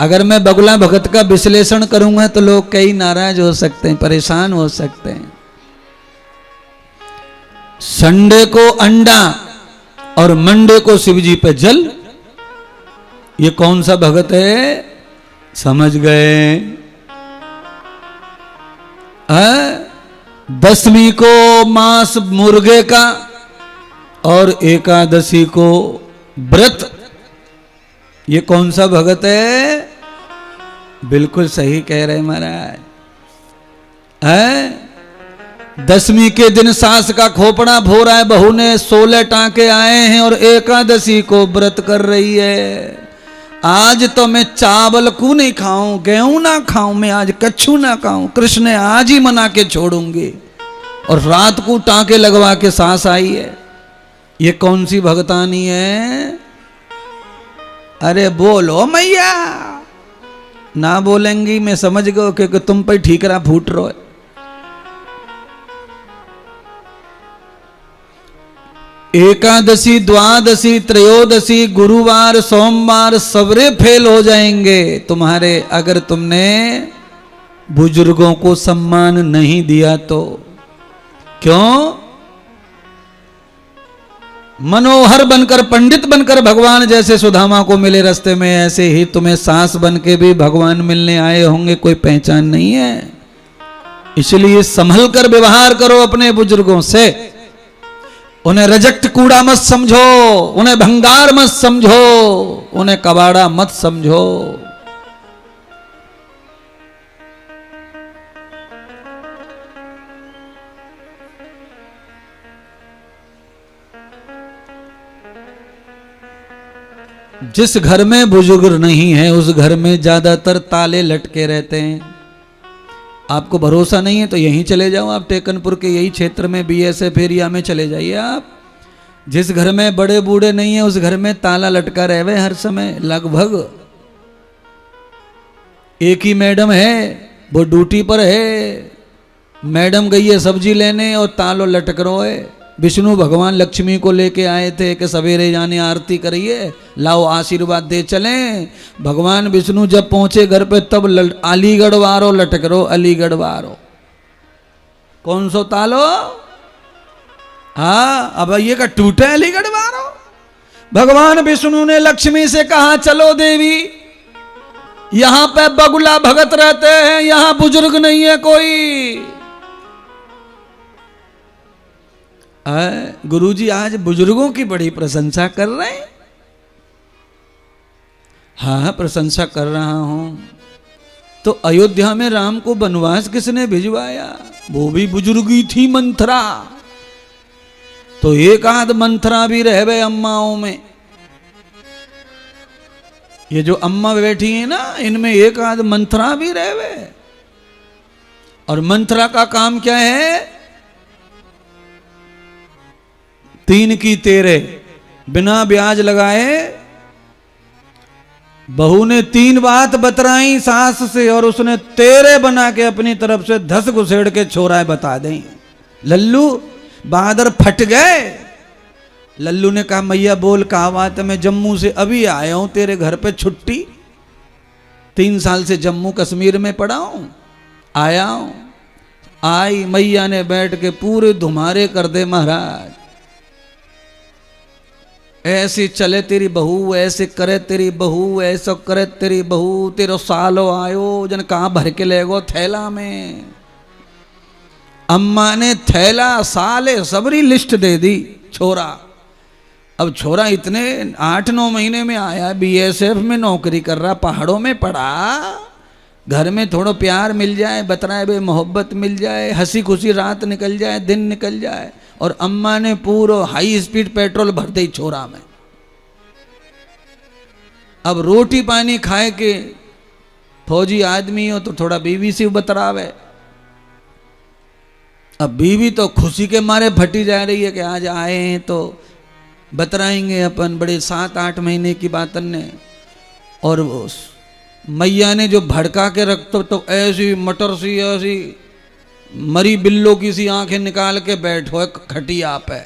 अगर मैं बगुला भगत का विश्लेषण करूंगा तो लोग कई नाराज हो सकते हैं, परेशान हो सकते हैं। संडे को अंडा और मंडे को शिवजी पे जल, ये कौन सा भगत है? समझ गए? दसवीं को मांस मुर्गे का और एकादशी को व्रत, ये कौन सा भगत है? बिल्कुल सही कह रहे महाराज। दसवीं के दिन सास का खोपड़ा भो रहा है बहू ने, 16 टांके आए हैं और एकादशी को व्रत कर रही है। आज तो मैं चावल को नहीं खाऊं, गेहूं ना खाऊं, मैं आज कच्छू ना खाऊं, कृष्ण ने आज ही मना के छोड़ूंगी। और रात को टांके लगवा के सास आई है। ये कौन सी भगतानी है? अरे बोलो मैया। ना बोलेंगी मैं समझ गयो कि तुम पे ठीकरा फूट रहे। एकादशी, द्वादशी, त्रयोदशी, गुरुवार, सोमवार सवरे फेल हो जाएंगे तुम्हारे, अगर तुमने बुजुर्गों को सम्मान नहीं दिया तो। क्यों? मनोहर बनकर, पंडित बनकर भगवान जैसे सुदामा को मिले रास्ते में, ऐसे ही तुम्हें सास बन के भी भगवान मिलने आए होंगे, कोई पहचान नहीं है। इसलिए संभल कर व्यवहार करो अपने बुजुर्गों से। उन्हें रजक्त कूड़ा मत समझो, उन्हें भंगार मत समझो, उन्हें कबाड़ा मत समझो। जिस घर में बुजुर्ग नहीं है उस घर में ज्यादातर ताले लटके रहते हैं। आपको भरोसा नहीं है तो यहीं चले जाओ, आप टेकनपुर के यही क्षेत्र में बीएसएफ एरिया में चले जाइए आप। जिस घर में बड़े बूढ़े नहीं है उस घर में ताला लटका रहे हर समय। लगभग एक ही मैडम है, वो ड्यूटी पर है, मैडम गई है सब्जी लेने और तालो लटक रहा है। विष्णु भगवान लक्ष्मी को लेके आए थे कि सवेरे जाने आरती करिए, लाओ आशीर्वाद दे चलें। भगवान विष्णु जब पहुंचे घर पे तब अलीगढ़ वारो लटक रो, अलीगढ़ वारो। कौन सो तालो? हाँ, अब ये का टूटे अलीगढ़ वारो। भगवान विष्णु ने लक्ष्मी से कहा चलो देवी, यहां पे बगुला भगत रहते हैं, यहां बुजुर्ग नहीं है कोई। गुरुजी आज बुजुर्गों की बड़ी प्रशंसा कर रहे हैं। हाँ, प्रशंसा कर रहा हूं। तो अयोध्या में राम को वनवास किसने भिजवाया? वो भी बुजुर्गी थी, मंथरा। तो एक आध मंथरा भी रह गए अम्माओं में। ये जो अम्मा बैठी है ना, इनमें एक आध मंथरा भी रहे। और मंथरा का काम क्या है? 3 की 13 बिना ब्याज लगाए बहू ने 3 बात बतराई सास से, और उसने 13 बना के अपनी तरफ से 10 घुसेड़ के छोरा बता दें। लल्लू बहादुर फट गए। लल्लू ने कहा मैया बोल कहा बात है, मैं जम्मू से अभी आया हूं तेरे घर पे छुट्टी, 3 साल से जम्मू कश्मीर में पड़ा हूं, आया हूं। आई मैया ने बैठ के पूरे धुमारे कर दे महाराज, ऐसे चले तेरी बहू, ऐसे करे तेरी बहू, ऐसा करे तेरी बहू, तेरो सालो आयो जन कहाँ भर के ले गो थैला में। अम्मा ने थैला साले सबरी लिस्ट दे दी। छोरा, अब छोरा इतने 8-9 महीने में आया, बीएसएफ में नौकरी कर रहा, पहाड़ों में पड़ा, घर में थोड़ा प्यार मिल जाए, बतराए बे मोहब्बत मिल जाए, हंसी खुशी रात निकल जाए, दिन निकल जाए, और अम्मा ने पूरा हाई स्पीड पेट्रोल भर दी छोरा में। अब रोटी पानी खाए के फौजी आदमी हो तो थोड़ा बीवी से बतरावे। अब बीवी तो खुशी के मारे फटी जा रही है कि आज आए हैं तो बतराएंगे अपन, बड़े 7-8 महीने की बात ने। और मैया ने जो भड़का के रख तो ऐसी मटर सी ऐसी मरी बिल्लो की सी आंखें निकाल के बैठो खटिया पे,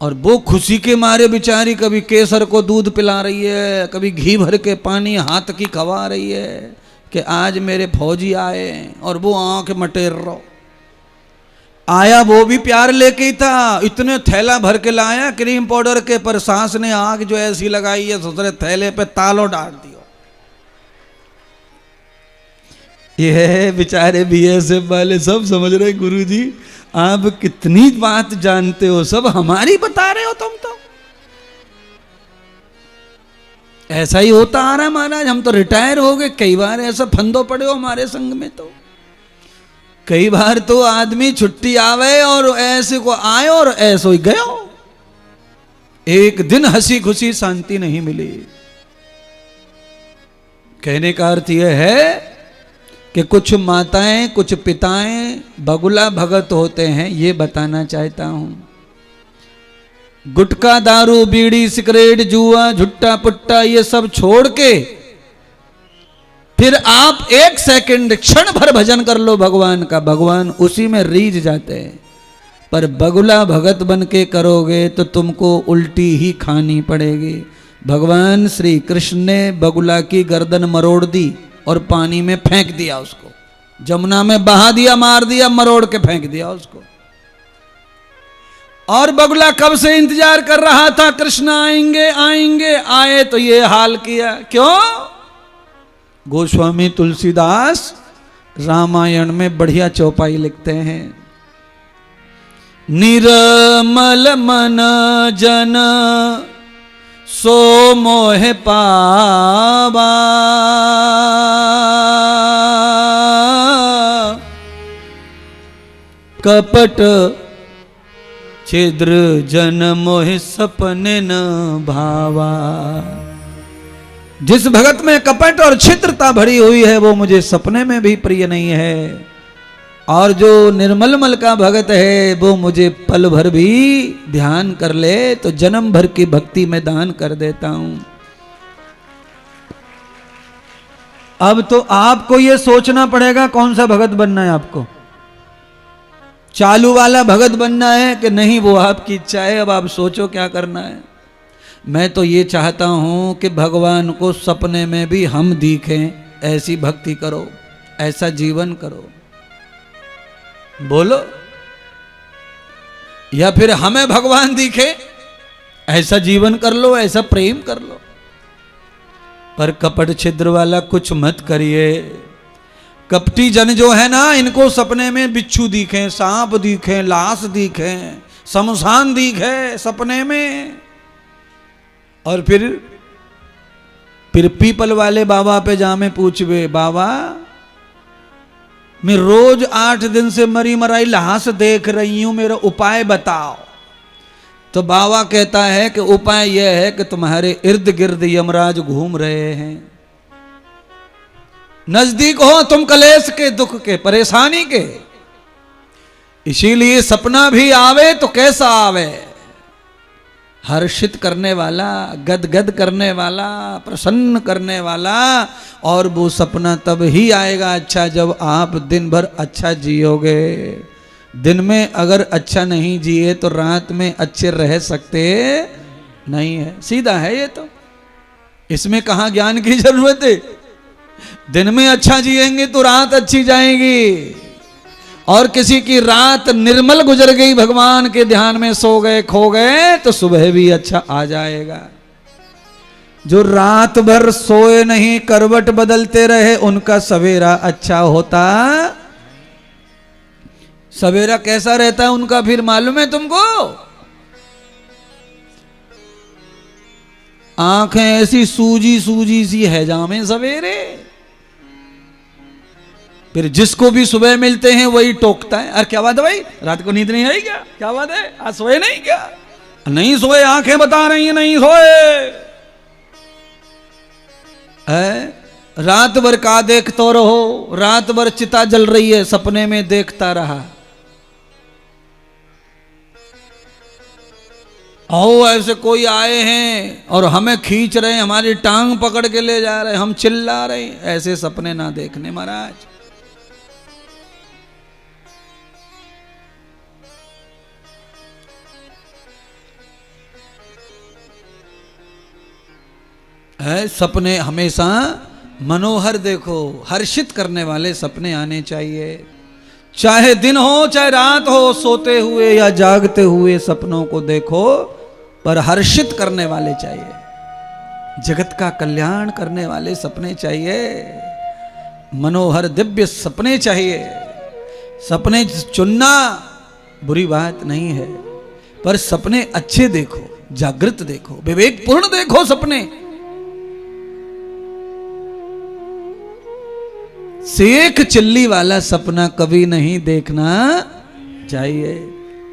और वो खुशी के मारे बेचारी कभी केसर को दूध पिला रही है, कभी घी भर के पानी हाथ की खवा रही है कि आज मेरे फौजी आए, और वो आंख मटेर रहो। आया वो भी प्यार लेके ही था, इतने थैला भर के लाया क्रीम पाउडर के, पर सास ने आग जो ऐसी लगाई है दूसरे थैले पे तालो डाल दियो। ये बेचारे बीएसएफ वाले सब समझ रहे गुरुजी आप कितनी बात जानते हो, सब हमारी बता रहे हो तुम तो। ऐसा ही होता आ रहा है महाराज, हम तो रिटायर हो गए, कई बार ऐसा फंदो पड़े हो हमारे संग में। तो कई बार तो आदमी छुट्टी आवे और ऐसे को आए और ऐसो ही गयो, एक दिन हंसी खुशी शांति नहीं मिली। कहने का अर्थ यह है कि कुछ माताएं कुछ पिताएं बगुला भगत होते हैं, ये बताना चाहता हूं। गुटखा दारू बीड़ी सिगरेट जुआ झुट्टा पुट्टा ये सब छोड़ के फिर आप 1 सेकंड क्षण भर भजन कर लो भगवान का, भगवान उसी में रीझ जाते हैं। पर बगुला भगत बन के करोगे तो तुमको उल्टी ही खानी पड़ेगी। भगवान श्री कृष्ण ने बगुला की गर्दन मरोड़ दी और पानी में फेंक दिया, उसको जमुना में बहा दिया, मार दिया, मरोड़ के फेंक दिया उसको। और बगुला कब से इंतजार कर रहा था कृष्ण आएंगे आएंगे, आए तो ये हाल किया। क्यों? गोस्वामी तुलसीदास रामायण में बढ़िया चौपाई लिखते हैं, निर्मल मन जन सो मोह पावा, कपट छिद्र जन मोह सपने न भावा। जिस भगत में कपट और छिद्रता भरी हुई है वो मुझे सपने में भी प्रिय नहीं है, और जो निर्मल मन का भगत है वो मुझे पल भर भी ध्यान कर ले तो जन्म भर की भक्ति में दान कर देता हूं। अब तो आपको ये सोचना पड़ेगा कौन सा भगत बनना है आपको। चालू वाला भगत बनना है कि नहीं, वो आपकी इच्छा है। अब आप सोचो क्या करना है। मैं तो ये चाहता हूं कि भगवान को सपने में भी हम दिखें, ऐसी भक्ति करो, ऐसा जीवन करो। बोलो, या फिर हमें भगवान दिखे ऐसा जीवन कर लो, ऐसा प्रेम कर लो। पर कपट छिद्र वाला कुछ मत करिए। कपटी जन जो है ना, इनको सपने में बिच्छू दिखे, सांप दिखे, लाश दिखे, शमशान दिखे सपने में, और फिर पीपल वाले बाबा पे जामे पूछवे, बाबा मैं रोज 8 दिन से मरी मराई लाश देख रही हूं, मेरा उपाय बताओ। तो बाबा कहता है कि उपाय यह है कि तुम्हारे इर्द गिर्द यमराज घूम रहे हैं, नजदीक हो तुम कलेश के, दुख के, परेशानी के। इसीलिए सपना भी आवे तो कैसा आवे, हर्षित करने वाला, गदगद करने वाला, प्रसन्न करने वाला। और वो सपना तब ही आएगा अच्छा जब आप दिन भर अच्छा जियोगे। दिन में अगर अच्छा नहीं जिए तो रात में अच्छे रह सकते नहीं है, सीधा है ये तो, इसमें कहाँ ज्ञान की जरूरत है। दिन में अच्छा जिएंगे तो रात अच्छी जाएगी, और किसी की रात निर्मल गुजर गई, भगवान के ध्यान में सो गए, खो गए, तो सुबह भी अच्छा आ जाएगा। जो रात भर सोए नहीं, करवट बदलते रहे, उनका सवेरा अच्छा होता। सवेरा कैसा रहता है उनका फिर मालूम है तुमको? आंखें ऐसी सूजी सूजी सी है जामे सवेरे। फिर जिसको भी सुबह मिलते हैं वही टोकता है, अरे क्या बात है भाई, रात को नींद नहीं आई क्या, क्या बात है, आज सोए नहीं क्या? नहीं सोए, आंखें बता रही हैं नहीं सोए है। रात भर का देखते रहो, रात भर चिता जल रही है, सपने में देखता रहा। आओ ऐसे कोई आए हैं और हमें खींच रहे हैं, हमारी टांग पकड़ के ले जा रहे हैं, हम चिल्ला रहे हैं, ऐसे सपने ना देखने महाराज। है सपने हमेशा मनोहर देखो, हर्षित करने वाले सपने आने चाहिए। चाहे दिन हो चाहे रात हो, सोते हुए या जागते हुए सपनों को देखो, पर हर्षित करने वाले चाहिए, जगत का कल्याण करने वाले सपने चाहिए, मनोहर दिव्य सपने चाहिए। सपने चुनना बुरी बात नहीं है, पर सपने अच्छे देखो, जागृत देखो, विवेकपूर्ण देखो सपने। सेक चिल्ली वाला सपना कभी नहीं देखना चाहिए।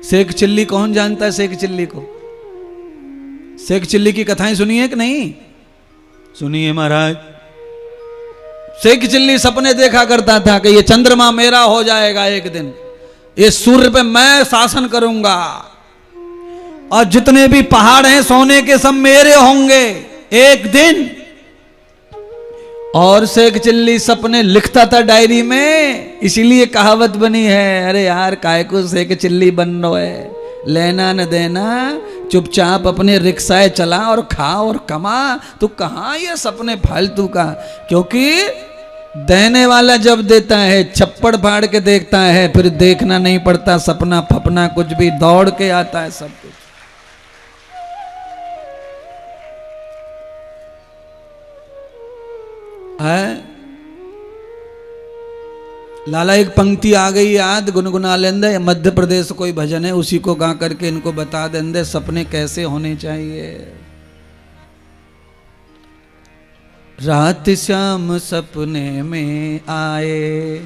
सेक चिल्ली कौन जानता है? सेक चिल्ली को, सेक चिल्ली की कथाएं सुनी है कि नहीं सुनी है महाराज? सेक चिल्ली सपने देखा करता था कि ये चंद्रमा मेरा हो जाएगा एक दिन, ये सूर्य पे मैं शासन करूंगा, और जितने भी पहाड़ हैं सोने के सब मेरे होंगे एक दिन। और शेख चिल्ली सपने लिखता था डायरी में, इसीलिए कहावत बनी है, अरे यार काय को शेख चिल्ली बन रहा है, लेना न देना, चुपचाप अपने रिक्शाएं चला और खा और कमा। तो कहाँ ये सपने फालतू का, क्योंकि देने वाला जब देता है छप्पड़ फाड़ के देखता है, फिर देखना नहीं पड़ता सपना फपना कुछ भी, दौड़ के आता है सब कुछ। है लाला एक पंक्ति आ गई याद, गुनगुना लेंदे, मध्य प्रदेश कोई भजन है उसी को गा करके इनको बता देंदे सपने कैसे होने चाहिए। रात श्याम सपने में आए,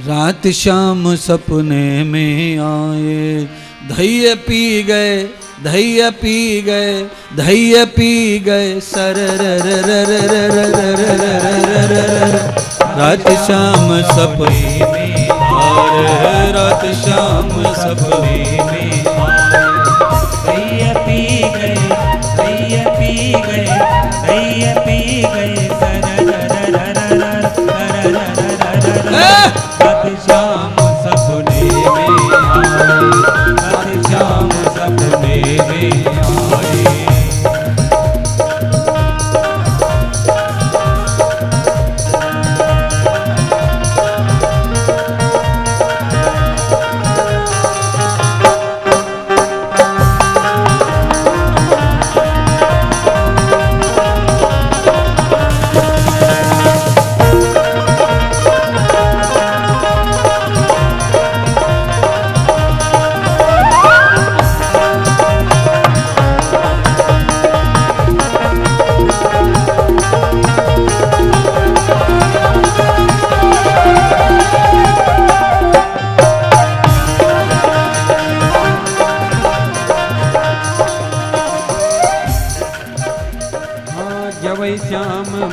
रात श्याम सपने में आए, धैर्य पी गए, धैर्य पी गए, धैर्य पी गए, सर रात श्याम सपने में आए, रात श्याम सपने में आए, धैर्य पी गए, धैर्य पी गए, धैर्य पी गए, रात श्याम सपने में आए, रात श्याम सपने में आए।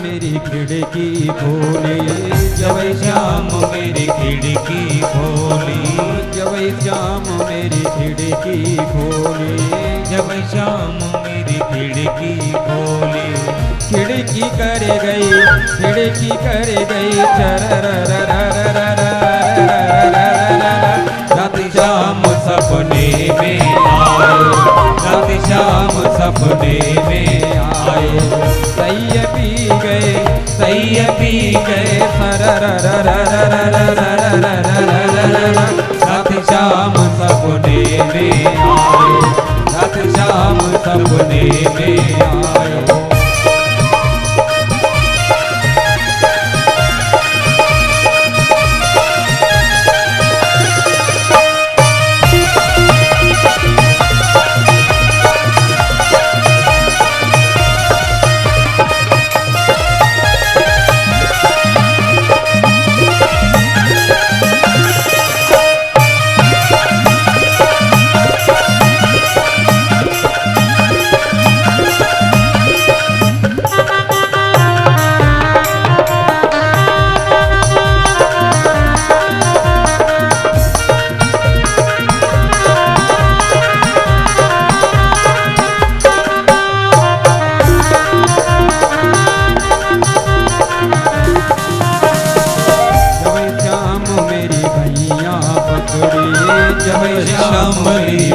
मेरी खिड़की खोली, जब श्याम मेरी खिड़की खोली, जब श्याम मेरी खिड़की खोली, जब श्याम मेरी खिड़की खोली, खिड़की कर गई, खिड़की कर गई रात श्याम सपने में आए, रात श्याम सपने में आए, सैया पी गए, सैया पी गए रात श्याम सपने में आए, रात श्याम सपने में आए।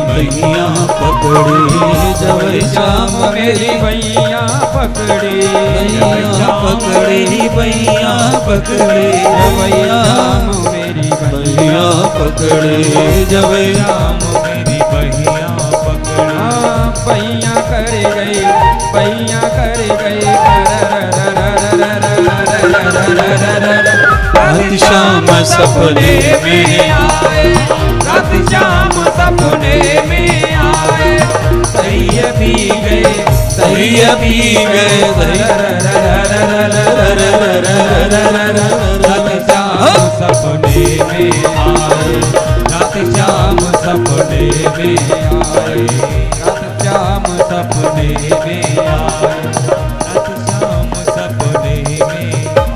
भैया पकड़ी, जब श्याम मेरी भैया पकड़ी, भैया पकड़ी, भैया पकड़ी, भैया मेरी भैया पकड़ी, जब श्याम मेरी भैया पकड़ी, भैया कर गई, भैया कर गई रात श्याम सपने में आए, रात श्याम सपने में आए, सैया पी गए, सैया पी गए, रात श्याम सपने में आए, रात श्याम सपने में आए, रात श्याम सपने में आए, रात श्याम सपने में आए।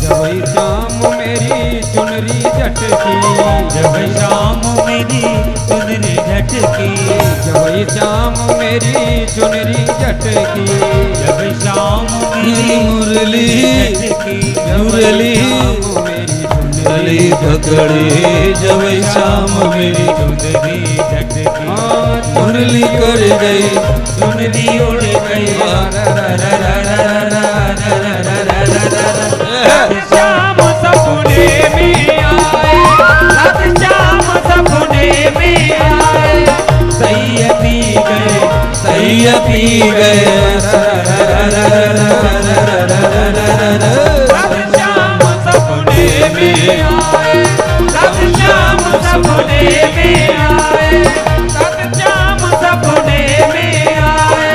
जब शाम मेरी चुनरी झटकी, जब शाम मेरी चुनरी झटकी, जब शाम मेरी मुरली झटकी, मुरली मुरली पकड़ी, जब श्याम मेरी चुनरी झटकी, मुरली कर गई, चुनरी उड़ गई, श्याम सपने में आए, रात श्याम सपने में आए, सैया पी गए, सैया पी गए, रात श्याम सपने में आए, रात श्याम सपने में आए, रात श्याम सपने में आए,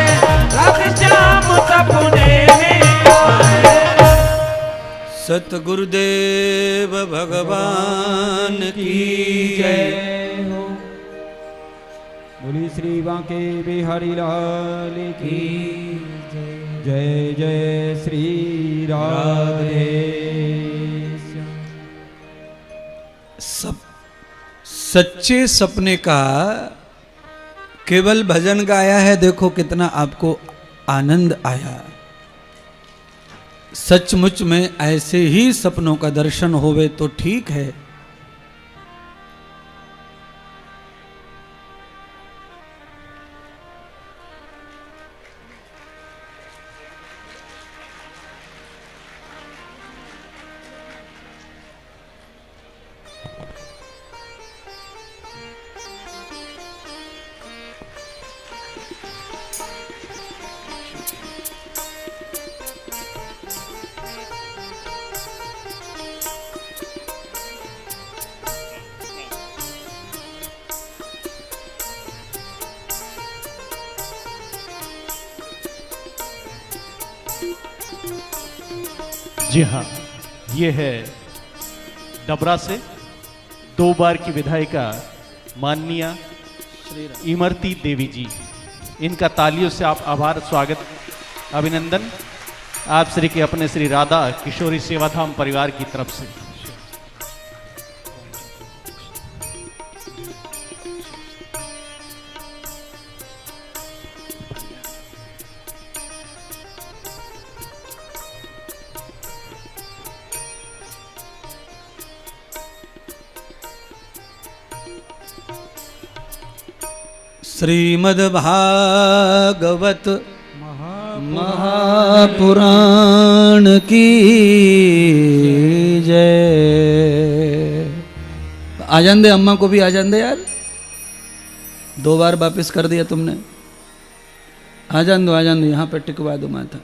रात श्याम सपने में आए। सतगुरुदेव भगवान की जय। हो। बोली श्री बांके बिहारी लाल की जय, जय श्री राधे। सच्चे सपने का केवल भजन गाया है, देखो कितना आपको आनंद आया। सचमुच में ऐसे ही सपनों का दर्शन होवे तो ठीक है। जी हाँ, ये है डबरा से 2 बार की विधायिका माननीय इमरती देवी जी। इनका तालियों से आप आभार, स्वागत, अभिनंदन आप श्री के अपने श्री राधा किशोरी सेवाधाम परिवार की तरफ से। श्रीमद्भागवत महापुराण की जय। आ जान दे, अम्मा को भी आ जान दे यार, 2 बार वापस कर दिया तुमने। आ जान दो, यहाँ पे टिकवा दो माथा।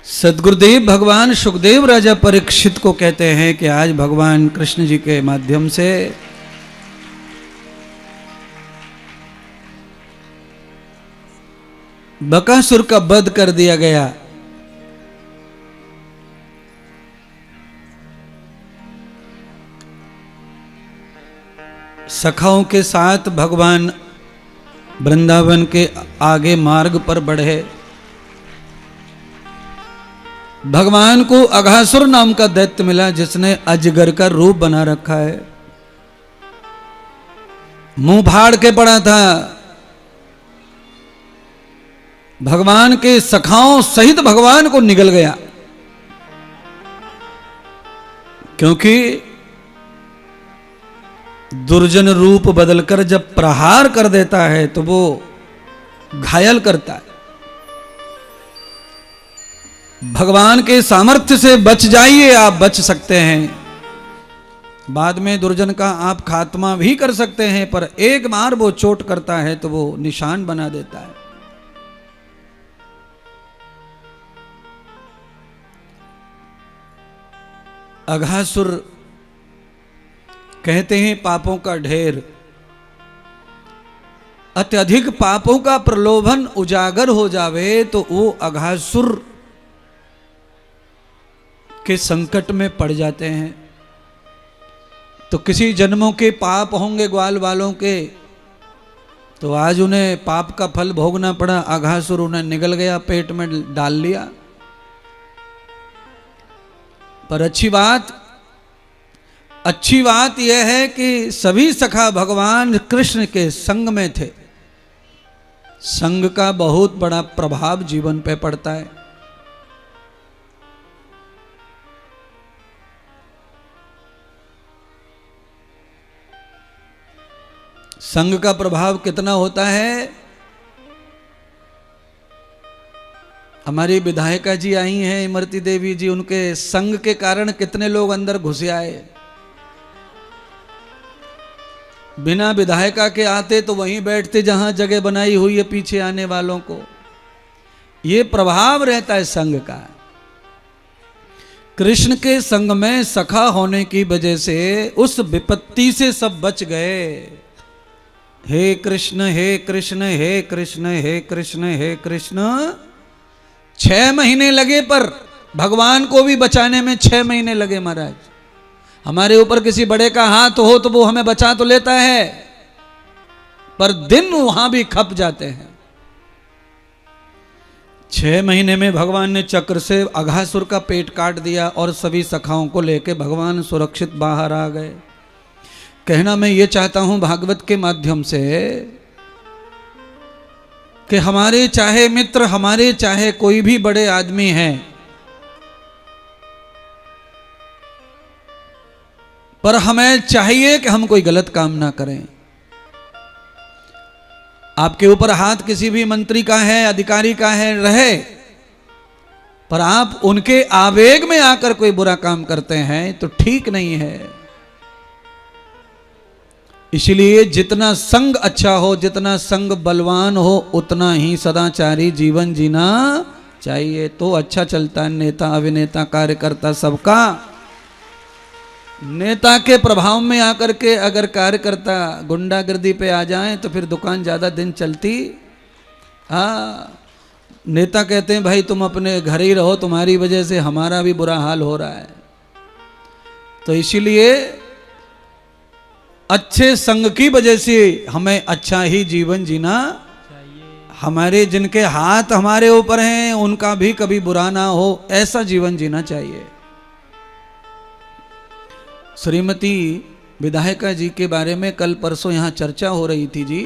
सदगुरुदेव भगवान सुखदेव राजा परीक्षित को कहते हैं कि आज भगवान कृष्ण जी के माध्यम से बकासुर का वध कर दिया गया। सखाओं के साथ भगवान वृंदावन के आगे मार्ग पर बढ़े। भगवान को अघासुर नाम का दैत्य मिला जिसने अजगर का रूप बना रखा है, मुंह फाड़ के पड़ा था। भगवान के सखाओं सहित भगवान को निगल गया, क्योंकि दुर्जन रूप बदलकर जब प्रहार कर देता है तो वो घायल करता है। भगवान के सामर्थ्य से बच जाइए, आप बच सकते हैं। बाद में दुर्जन का आप खात्मा भी कर सकते हैं, पर एक बार वो चोट करता है तो वो निशान बना देता है। अघासुर कहते हैं पापों का ढेर। अत्यधिक पापों का प्रलोभन उजागर हो जावे तो वो अघासुर के संकट में पड़ जाते हैं। तो किसी जन्मों के पाप होंगे ग्वाल वालों के, तो आज उन्हें पाप का फल भोगना पड़ा। अघासुर उन्हें निगल गया, पेट में डाल लिया। पर अच्छी बात यह है कि सभी सखा भगवान कृष्ण के संग में थे। संग का बहुत बड़ा प्रभाव जीवन पे पड़ता है। संग का प्रभाव कितना होता है? हमारी विधायिका जी आई हैं इमरती देवी जी, उनके संग के कारण कितने लोग अंदर घुसे आए। बिना विधायिका के आते तो वहीं बैठते जहां जगह बनाई हुई है पीछे आने वालों को। ये प्रभाव रहता है संग का। कृष्ण के संग में सखा होने की वजह से उस विपत्ति से सब बच गए। हे कृष्ण हे कृष्ण हे कृष्ण हे कृष्ण हे कृष्ण। 6 महीने लगे, पर भगवान को भी बचाने में 6 महीने लगे महाराज। हमारे ऊपर किसी बड़े का हाथ हो तो वो हमें बचा तो लेता है, पर दिन वहां भी खप जाते हैं। 6 महीने में भगवान ने चक्र से अघासुर का पेट काट दिया और सभी सखाओं को लेकर भगवान सुरक्षित बाहर आ गए। कहना मैं ये चाहता हूं भागवत के माध्यम से कि हमारे चाहे मित्र, हमारे चाहे कोई भी बड़े आदमी हैं, पर हमें चाहिए कि हम कोई गलत काम ना करें। आपके ऊपर हाथ किसी भी मंत्री का है, अधिकारी का है, रहे, पर आप उनके आवेग में आकर कोई बुरा काम करते हैं तो ठीक नहीं है। इसलिए जितना संग अच्छा हो, जितना संग बलवान हो, उतना ही सदाचारी जीवन जीना चाहिए, तो अच्छा चलता है। नेता, अभिनेता, कार्यकर्ता सबका। नेता के प्रभाव में आकर के अगर कार्यकर्ता गुंडागर्दी पे आ जाएं तो फिर दुकान ज्यादा दिन चलती हाँ, नेता कहते हैं भाई तुम अपने घर ही रहो, तुम्हारी वजह से हमारा भी बुरा हाल हो रहा है। तो इसीलिए अच्छे संग की वजह से हमें अच्छा ही जीवन जीना, हमारे जिनके हाथ हमारे ऊपर हैं उनका भी कभी बुरा ना हो, ऐसा जीवन जीना चाहिए। श्रीमती विधायिका जी के बारे में कल परसों यहां चर्चा हो रही थी जी,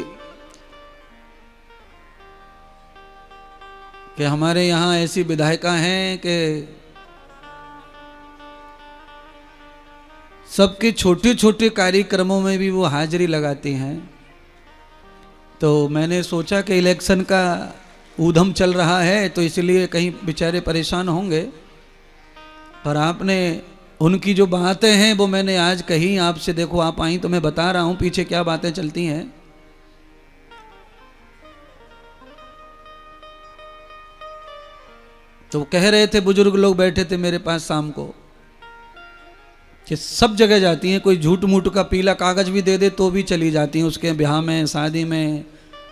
कि हमारे यहाँ ऐसी विधायिका हैं कि सबके छोटे छोटे कार्यक्रमों में भी वो हाजिरी लगाती हैं। तो मैंने सोचा कि इलेक्शन का ऊधम चल रहा है तो इसलिए कहीं बेचारे परेशान होंगे, पर आपने उनकी जो बातें हैं वो मैंने आज कही आपसे। देखो आप आई तो मैं बता रहा हूँ पीछे क्या बातें चलती हैं। तो कह रहे थे, बुजुर्ग लोग बैठे थे मेरे पास शाम को, कि सब जगह जाती हैं, कोई झूठ मूठ का पीला कागज भी दे दे तो भी चली जाती हैं, उसके ब्याह में, शादी में,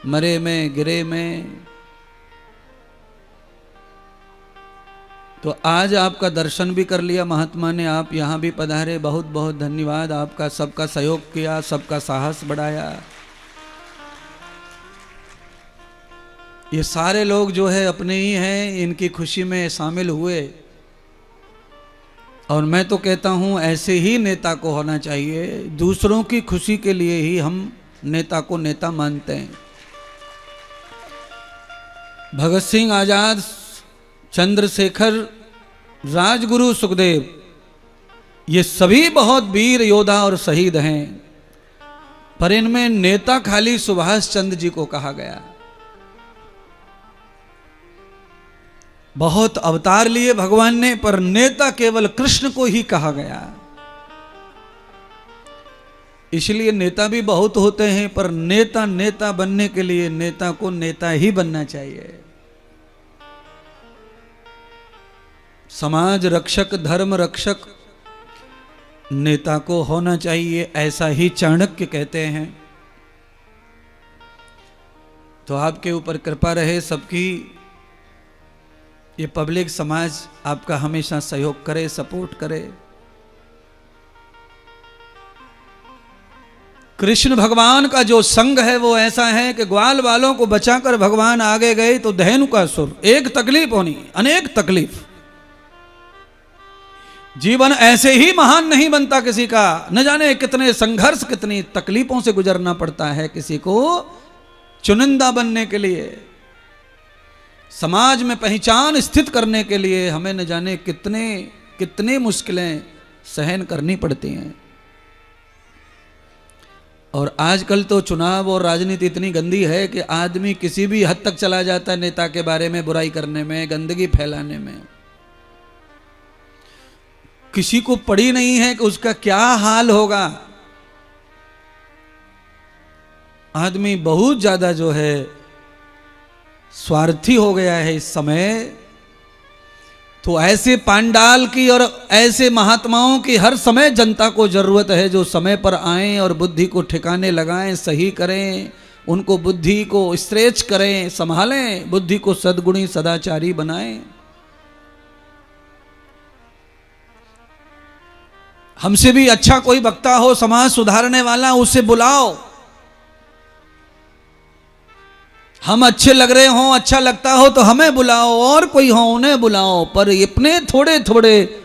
मरे में, गिरे में। तो आज आपका दर्शन भी कर लिया महात्मा ने, आप यहाँ भी पधारे, बहुत बहुत धन्यवाद आपका। सबका सहयोग किया, सबका साहस बढ़ाया। ये सारे लोग जो है अपने ही हैं, इनकी खुशी में शामिल हुए। और मैं तो कहता हूं ऐसे ही नेता को होना चाहिए, दूसरों की खुशी के लिए ही हम नेता को नेता मानते हैं। भगत सिंह, आजाद, चंद्रशेखर, राजगुरु, सुखदेव, ये सभी बहुत वीर योद्धा और शहीद हैं, पर इनमें नेता खाली सुभाष चंद्र जी को कहा गया। बहुत अवतार लिए भगवान ने, पर नेता केवल कृष्ण को ही कहा गया। इसलिए नेता भी बहुत होते हैं, पर नेता नेता बनने के लिए नेता को नेता ही बनना चाहिए। समाज रक्षक, धर्म रक्षक नेता को होना चाहिए, ऐसा ही चाणक्य कहते हैं। तो आपके ऊपर कृपा रहे सबकी, ये पब्लिक समाज आपका हमेशा सहयोग करे, सपोर्ट करे। कृष्ण भगवान का जो संग है वो ऐसा है कि ग्वाल वालों को बचाकर भगवान आगे गए तो धेनु का सुर, एक तकलीफ होनी, अनेक तकलीफ। जीवन ऐसे ही महान नहीं बनता किसी का, न जाने कितने संघर्ष, कितनी तकलीफों से गुजरना पड़ता है किसी को चुनिंदा बनने के लिए। समाज में पहचान स्थित करने के लिए हमें न जाने कितने कितने मुश्किलें सहन करनी पड़ती हैं। और आजकल तो चुनाव और राजनीति इतनी गंदी है कि आदमी किसी भी हद तक चला जाता है नेता के बारे में बुराई करने में, गंदगी फैलाने में। किसी को पड़ी नहीं है कि उसका क्या हाल होगा। आदमी बहुत ज्यादा जो है स्वार्थी हो गया है इस समय। तो ऐसे पांडाल की और ऐसे महात्माओं की हर समय जनता को जरूरत है, जो समय पर आएं और बुद्धि को ठिकाने लगाएं, सही करें, उनको बुद्धि को स्ट्रेच करें, संभालें, बुद्धि को सद्गुणी सदाचारी बनाएं। हमसे भी अच्छा कोई वक्ता हो समाज सुधारने वाला, उसे बुलाओ। हम अच्छे लग रहे हो, अच्छा लगता हो तो हमें बुलाओ, और कोई हो उन्हें बुलाओ। पर इतने थोड़े थोड़े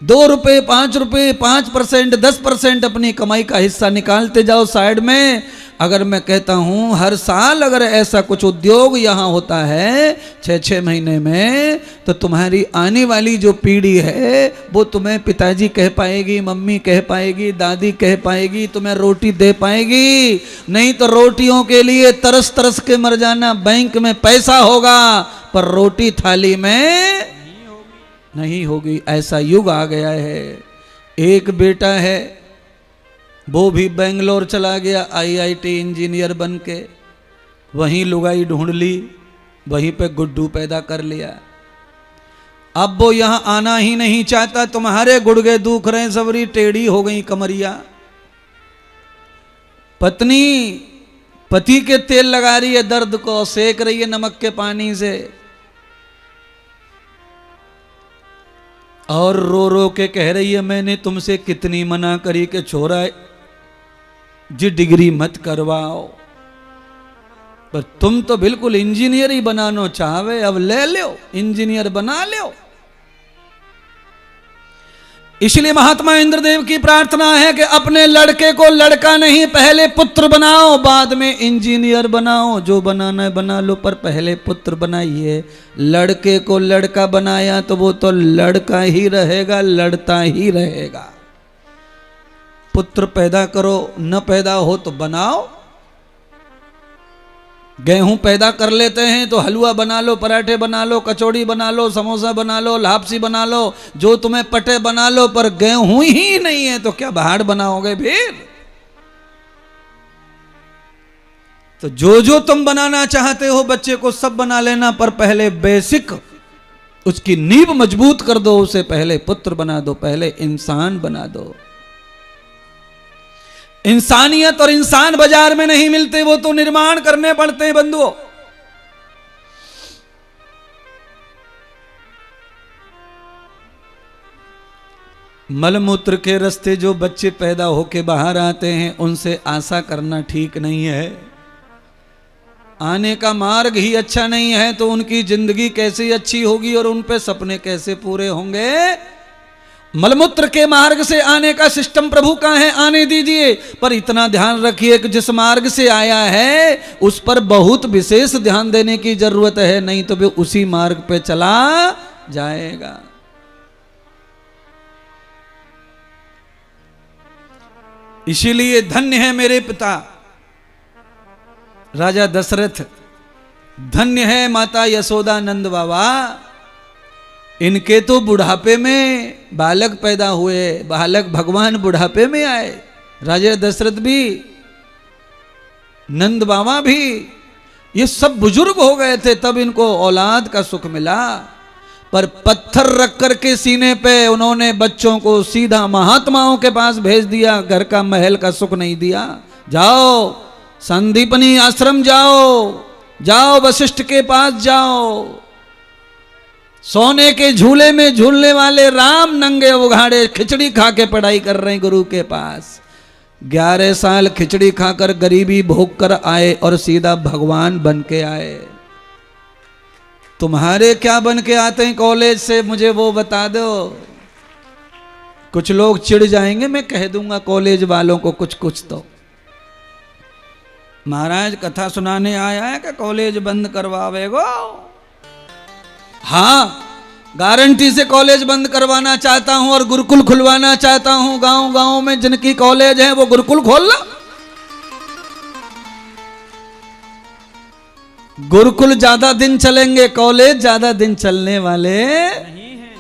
2 रुपए, 5 रुपए, 5%, 10% अपनी कमाई का हिस्सा निकालते जाओ साइड में। अगर मैं कहता हूं हर साल अगर ऐसा कुछ उद्योग यहां होता है 6-6 महीने में, तो तुम्हारी आने वाली जो पीढ़ी है वो तुम्हें पिताजी कह पाएगी, मम्मी कह पाएगी, दादी कह पाएगी, तुम्हें रोटी दे पाएगी। नहीं तो रोटियों के लिए तरस तरस के मर जाना। बैंक में पैसा होगा पर रोटी थाली में नहीं होगी। ऐसा युग आ गया है। एक बेटा है, वो भी बेंगलोर चला गया IIT इंजीनियर बन के, वहीं लुगाई ढूंढ ली, वहीं पे गुड्डू पैदा कर लिया। अब वो यहां आना ही नहीं चाहता। तुम्हारे गुड़गे दुख रहे, सबरी टेढ़ी हो गई कमरिया। पत्नी पति के तेल लगा रही है दर्द को, सेक रही है नमक के पानी से, और रो रो के कह रही है मैंने तुमसे कितनी मना करी कि छोरा जी डिग्री मत करवाओ, पर तुम तो बिल्कुल इंजीनियर ही बनाना चाहवे, अब ले लो इंजीनियर बना लो। इसलिए महात्मा इंद्रदेव की प्रार्थना है कि अपने लड़के को लड़का नहीं, पहले पुत्र बनाओ, बाद में इंजीनियर बनाओ, जो बनाना है बना लो, पर पहले पुत्र बनाइए। लड़के को लड़का बनाया तो वो तो लड़का ही रहेगा, लड़ता ही रहेगा। पुत्र पैदा करो, न पैदा हो तो बनाओ। गेहूं पैदा कर लेते हैं तो हलवा बना लो, पराठे बना लो, कचौड़ी बना लो, समोसा बना लो, लापसी बना लो, जो तुम्हें पटे बना लो, पर गेहूं ही नहीं है तो क्या भाड़ बनाओगे फिर? तो जो तुम बनाना चाहते हो बच्चे को सब बना लेना, पर पहले बेसिक उसकी नींव मजबूत कर दो, उसे पहले पुत्र बना दो, पहले इंसान बना दो। इंसानियत और इंसान बाजार में नहीं मिलते, वो तो निर्माण करने पड़ते हैं बंधुओं। मलमूत्र के रास्ते जो बच्चे पैदा होके बाहर आते हैं उनसे आशा करना ठीक नहीं है। आने का मार्ग ही अच्छा नहीं है तो उनकी जिंदगी कैसे अच्छी होगी और उन पे सपने कैसे पूरे होंगे? मलमूत्र के मार्ग से आने का सिस्टम प्रभु का है, आने दीजिए, पर इतना ध्यान रखिए कि जिस मार्ग से आया है उस पर बहुत विशेष ध्यान देने की जरूरत है, नहीं तो वे उसी मार्ग पे चला जाएगा। इसीलिए धन्य है मेरे पिता राजा दशरथ, धन्य है माता यशोदा नंद बाबा, इनके तो बुढ़ापे में बालक पैदा हुए, बालक भगवान बुढ़ापे में आए। राजा दशरथ भी, नंद बाबा भी, ये सब बुजुर्ग हो गए थे तब इनको औलाद का सुख मिला, पर पत्थर रख करके सीने पे उन्होंने बच्चों को सीधा महात्माओं के पास भेज दिया, घर का महल का सुख नहीं दिया। जाओ संदीपनी आश्रम जाओ, जाओ वशिष्ठ के पास जाओ, सोने के झूले में झूलने वाले राम नंगे उघाड़े खिचड़ी खा के पढ़ाई कर रहे हैं गुरु के पास। 11 साल खिचड़ी खाकर गरीबी भोग कर आए और सीधा भगवान बन के आए। तुम्हारे क्या बन के आते हैं कॉलेज से, मुझे वो बता दो। कुछ लोग चिढ़ जाएंगे, मैं कह दूंगा कॉलेज वालों को कुछ कुछ तो, महाराज कथा सुनाने आया है कि कॉलेज बंद करवावेगो। हाँ, गारंटी से कॉलेज बंद करवाना चाहता हूं और गुरुकुल खुलवाना चाहता हूं। गांव गांव में जिनकी कॉलेज है वो गुरुकुल खोल लो। गुरुकुल ज्यादा दिन चलेंगे, कॉलेज ज्यादा दिन चलने वाले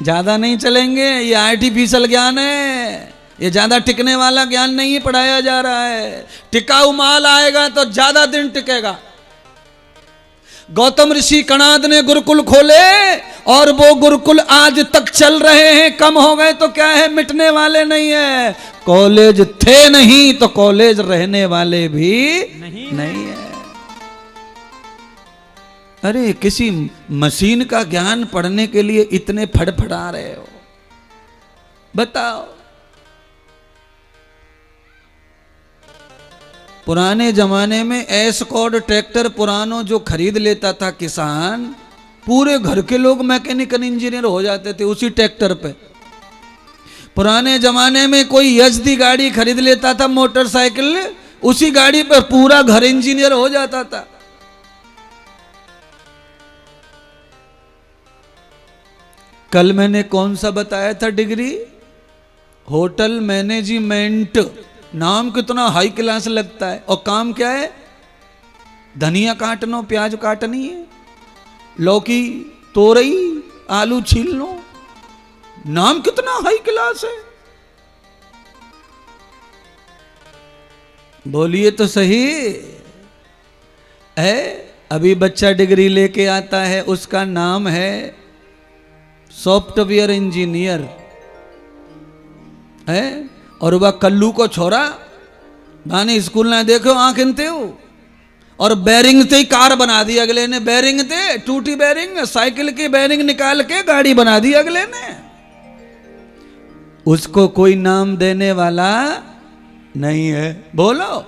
ज्यादा नहीं चलेंगे। ये आर्टिफिशियल ज्ञान है, ये ज्यादा टिकने वाला ज्ञान नहीं पढ़ाया जा रहा है। टिकाऊ माल आएगा तो ज्यादा दिन टिकेगा। गौतम ऋषि कणाद ने गुरुकुल खोले और वो गुरुकुल आज तक चल रहे हैं। कम हो गए तो क्या है, मिटने वाले नहीं है। कॉलेज थे नहीं तो कॉलेज रहने वाले भी नहीं है। अरे किसी मशीन का ज्ञान पढ़ने के लिए इतने फड़फड़ा रहे हो, बताओ। पुराने जमाने में एस्कॉर्ड ट्रैक्टर पुरानो जो खरीद लेता था किसान, पूरे घर के लोग मैकेनिकल इंजीनियर हो जाते थे उसी ट्रैक्टर पे। पुराने जमाने में कोई यजदी गाड़ी खरीद लेता था, मोटरसाइकिल, उसी गाड़ी पर पूरा घर इंजीनियर हो जाता था। कल मैंने कौन सा बताया था डिग्री, होटल मैनेजमेंट। नाम कितना हाई क्लास लगता है और काम क्या है, धनिया काटनो, प्याज काटनी है, लौकी तोरई आलू छील लो। नाम कितना हाई क्लास है, बोलिए तो सही है। अभी बच्चा डिग्री लेके आता है, उसका नाम है सॉफ्टवेयर इंजीनियर है। और वह कल्लू को छोरा माने स्कूल ना देखो आंख इनते हो, और बैरिंग से ही कार बना दी अगले ने, बैरिंग थे टूटी बैरिंग, साइकिल की बैरिंग निकाल के गाड़ी बना दी अगले ने। उसको कोई नाम देने वाला नहीं है। बोलो,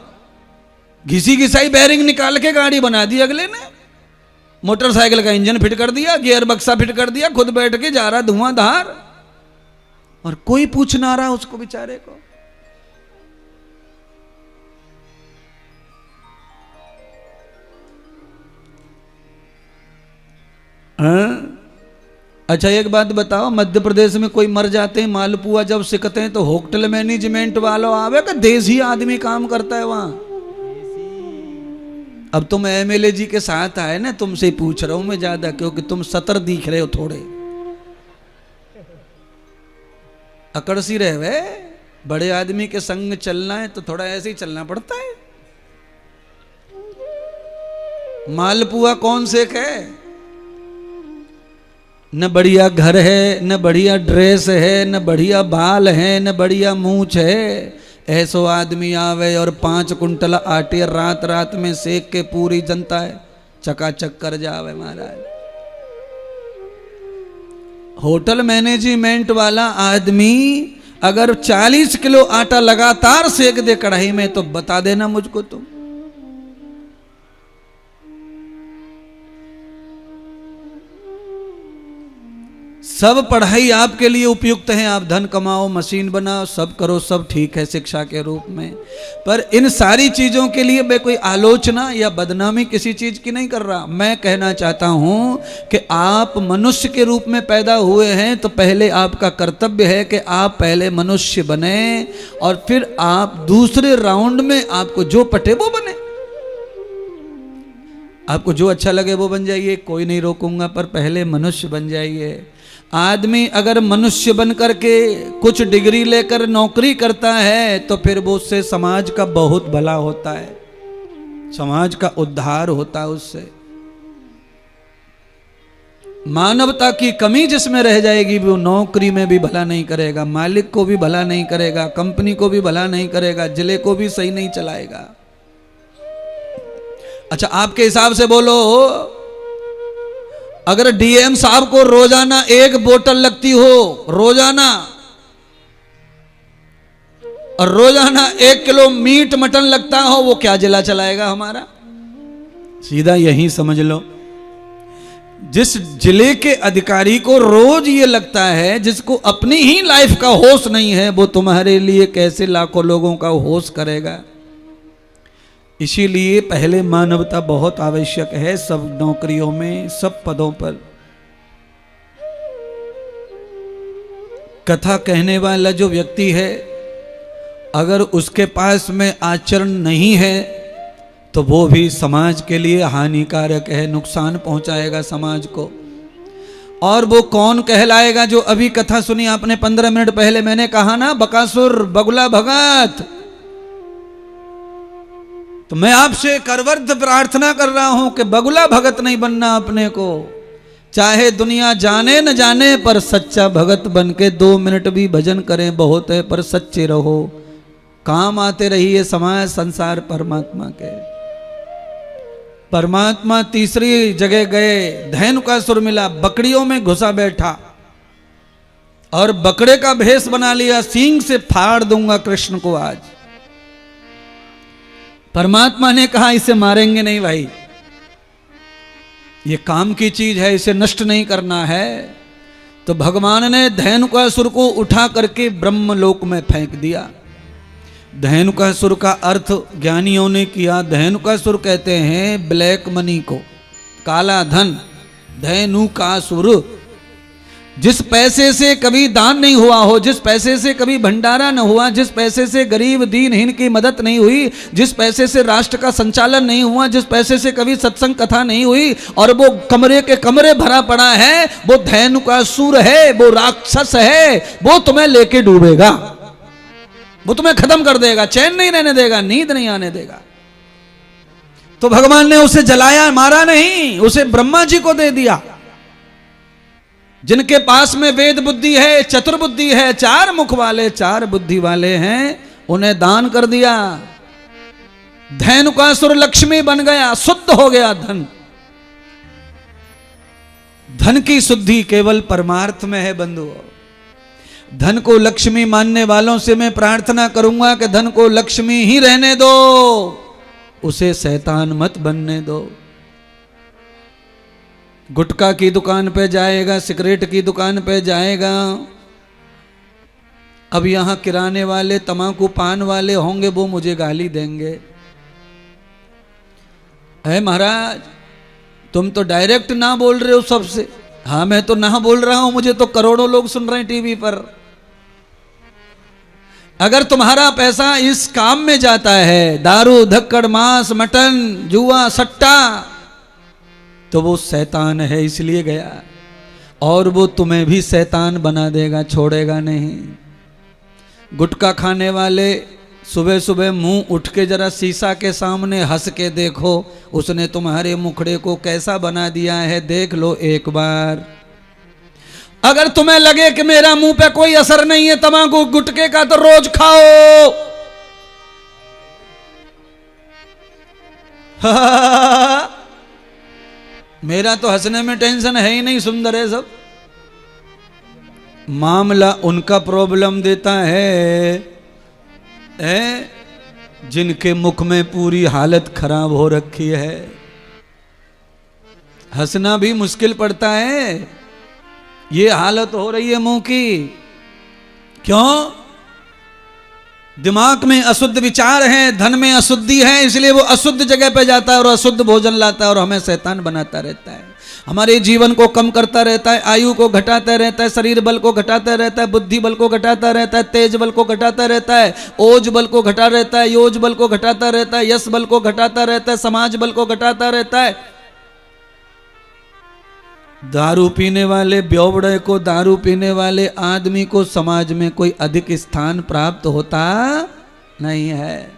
घिसी घिसाई बैरिंग निकाल के गाड़ी बना दी अगले ने, मोटरसाइकिल का इंजन फिट कर दिया, गियर बक्सा फिट कर दिया, खुद बैठ के जा रहा धुआंधार, और कोई पूछ ना रहा उसको बेचारे को। हाँ? अच्छा एक बात बताओ, मध्य प्रदेश में कोई मर जाते हैं, मालपुआ जब सिकते हैं तो होटल मैनेजमेंट वालों आवे का देसी आदमी काम करता है वहां। अब तुम एमएलए जी के साथ आए ना, तुमसे पूछ रहा हूं मैं ज्यादा, क्योंकि तुम सतर दिख रहे हो, थोड़े अकड़सी रहे वे। बड़े आदमी के संग चलना है तो थोड़ा ऐसे ही चलना पड़ता है। मालपुआ कौन से है? न बढ़िया घर है, न बढ़िया ड्रेस है, न बढ़िया बाल है, न बढ़िया मूछ है। ऐसो आदमी आवे और 5 कुंटल आटे रात रात में सेक के पूरी जनता है चकाचक कर जावे महाराज। होटल मैनेजमेंट वाला आदमी अगर 40 किलो आटा लगातार सेक दे कढ़ाई में तो बता देना मुझको तुम। सब पढ़ाई आपके लिए उपयुक्त है, आप धन कमाओ, मशीन बनाओ, सब करो, सब ठीक है शिक्षा के रूप में, पर इन सारी चीजों के लिए मैं कोई आलोचना या बदनामी किसी चीज की नहीं कर रहा। मैं कहना चाहता हूं कि आप मनुष्य के रूप में पैदा हुए हैं तो पहले आपका कर्तव्य है कि आप पहले मनुष्य बने और फिर आप दूसरे राउंड में आपको जो पटे वो बने। आपको जो अच्छा लगे वो बन जाइए, कोई नहीं रोकूंगा, पर पहले मनुष्य बन जाइए। आदमी अगर मनुष्य बन करके कुछ डिग्री लेकर नौकरी करता है तो फिर वो उससे समाज का बहुत भला होता है, समाज का उद्धार होता है उससे। मानवता की कमी जिसमें रह जाएगी वो नौकरी में भी भला नहीं करेगा, मालिक को भी भला नहीं करेगा, कंपनी को भी भला नहीं करेगा, जिले को भी सही नहीं चलाएगा। अच्छा आपके हिसाब से बोलो, अगर डीएम साहब को रोजाना 1 बोतल लगती हो रोजाना, और रोजाना 1 किलो मीट मटन लगता हो, वो क्या जिला चलाएगा हमारा? सीधा यही समझ लो, जिस जिले के अधिकारी को रोज ये लगता है, जिसको अपनी ही लाइफ का होश नहीं है, वो तुम्हारे लिए कैसे लाखों लोगों का होश करेगा? इसीलिए पहले मानवता बहुत आवश्यक है, सब नौकरियों में, सब पदों पर। कथा कहने वाला जो व्यक्ति है, अगर उसके पास में आचरण नहीं है तो वो भी समाज के लिए हानिकारक है, नुकसान पहुंचाएगा समाज को। और वो कौन कहलाएगा? जो अभी कथा सुनी आपने 15 मिनट पहले, मैंने कहा ना, बकासुर बगुला भगत। तो मैं आपसे करवर्ध प्रार्थना कर रहा हूं कि बगुला भगत नहीं बनना अपने को। चाहे दुनिया जाने न जाने, पर सच्चा भगत बन के 2 मिनट भी भजन करें बहुत है, पर सच्चे रहो, काम आते रहिए समाज संसार परमात्मा के। परमात्मा तीसरी जगह गए, धैनुकासुर मिला, बकरियों में घुसा बैठा और बकरे का भेष बना लिया, सींग से फाड़ दूंगा कृष्ण को आज। परमात्मा ने कहा इसे मारेंगे नहीं भाई, ये काम की चीज है, इसे नष्ट नहीं करना है। तो भगवान ने धैनुकासुर को उठा करके ब्रह्मलोक में फेंक दिया। धैनुकासुर का अर्थ ज्ञानियों ने किया, धैनुकासुर कहते हैं ब्लैक मनी को, काला धन। धैनुकासुर, जिस पैसे से कभी दान नहीं हुआ हो, जिस पैसे से कभी भंडारा न हुआ, जिस पैसे से गरीब दीनहीन की मदद नहीं हुई, जिस पैसे से राष्ट्र का संचालन नहीं हुआ, जिस पैसे से कभी सत्संग कथा नहीं हुई, और वो कमरे के कमरे भरा पड़ा है, वो धैनुकासुर है, वो राक्षस है। वो तुम्हें लेके डूबेगा, वो तुम्हें खत्म कर देगा, चैन नहीं रहने देगा, नींद नहीं आने देगा। तो भगवान ने उसे जलाया, मारा नहीं, उसे ब्रह्मा जी को दे दिया। जिनके पास में वेद बुद्धि है, चतुर्बुद्धि है, 4 मुख वाले, 4 बुद्धि वाले हैं, उन्हें दान कर दिया। धेनुकासुर लक्ष्मी बन गया, शुद्ध हो गया धन। धन की शुद्धि केवल परमार्थ में है बंधुओं। धन को लक्ष्मी मानने वालों से मैं प्रार्थना करूंगा कि धन को लक्ष्मी ही रहने दो, उसे शैतान मत बनने दो। गुटखा की दुकान पे जाएगा, सिगरेट की दुकान पे जाएगा, अब यहां किराने वाले तमाकू पान वाले होंगे, वो मुझे गाली देंगे, है महाराज तुम तो डायरेक्ट ना बोल रहे हो सबसे। हाँ मैं तो ना बोल रहा हूं, मुझे तो करोड़ों लोग सुन रहे हैं टीवी पर। अगर तुम्हारा पैसा इस काम में जाता है, दारू धक्कड़ मांस मटन जुआ सट्टा, तो वो शैतान है इसलिए गया, और वो तुम्हें भी शैतान बना देगा, छोड़ेगा नहीं। गुटखा खाने वाले सुबह सुबह मुंह उठ के जरा शीशा के सामने हंस के देखो, उसने तुम्हारे मुखड़े को कैसा बना दिया है, देख लो एक बार। अगर तुम्हें लगे कि मेरा मुंह पे कोई असर नहीं है तंबाकू गुटखे का, तो रोज खाओ। मेरा तो हंसने में टेंशन है ही नहीं, सुंदर है सब। मामला उनका प्रॉब्लम देता है जिनके मुख में पूरी हालत खराब हो रखी है। हंसना भी मुश्किल पड़ता है, ये हालत हो रही है मुंह की। क्यों? दिमाग में अशुद्ध विचार है, धन में अशुद्धि है, इसलिए वो अशुद्ध जगह पे जाता है और अशुद्ध भोजन लाता है और हमें शैतान बनाता रहता है। हमारे जीवन को कम करता रहता है, आयु को घटाता रहता है, शरीर बल को घटाता रहता है, बुद्धि बल को घटाता रहता है, तेज बल को घटाता रहता है, ओज बल को घटा रहता है, योज बल को घटाता रहता है, यश बल को घटाता रहता है, समाज बल को घटाता रहता है। दारू पीने वाले ब्योबड़े को, दारू पीने वाले आदमी को समाज में कोई अधिक स्थान प्राप्त होता नहीं है।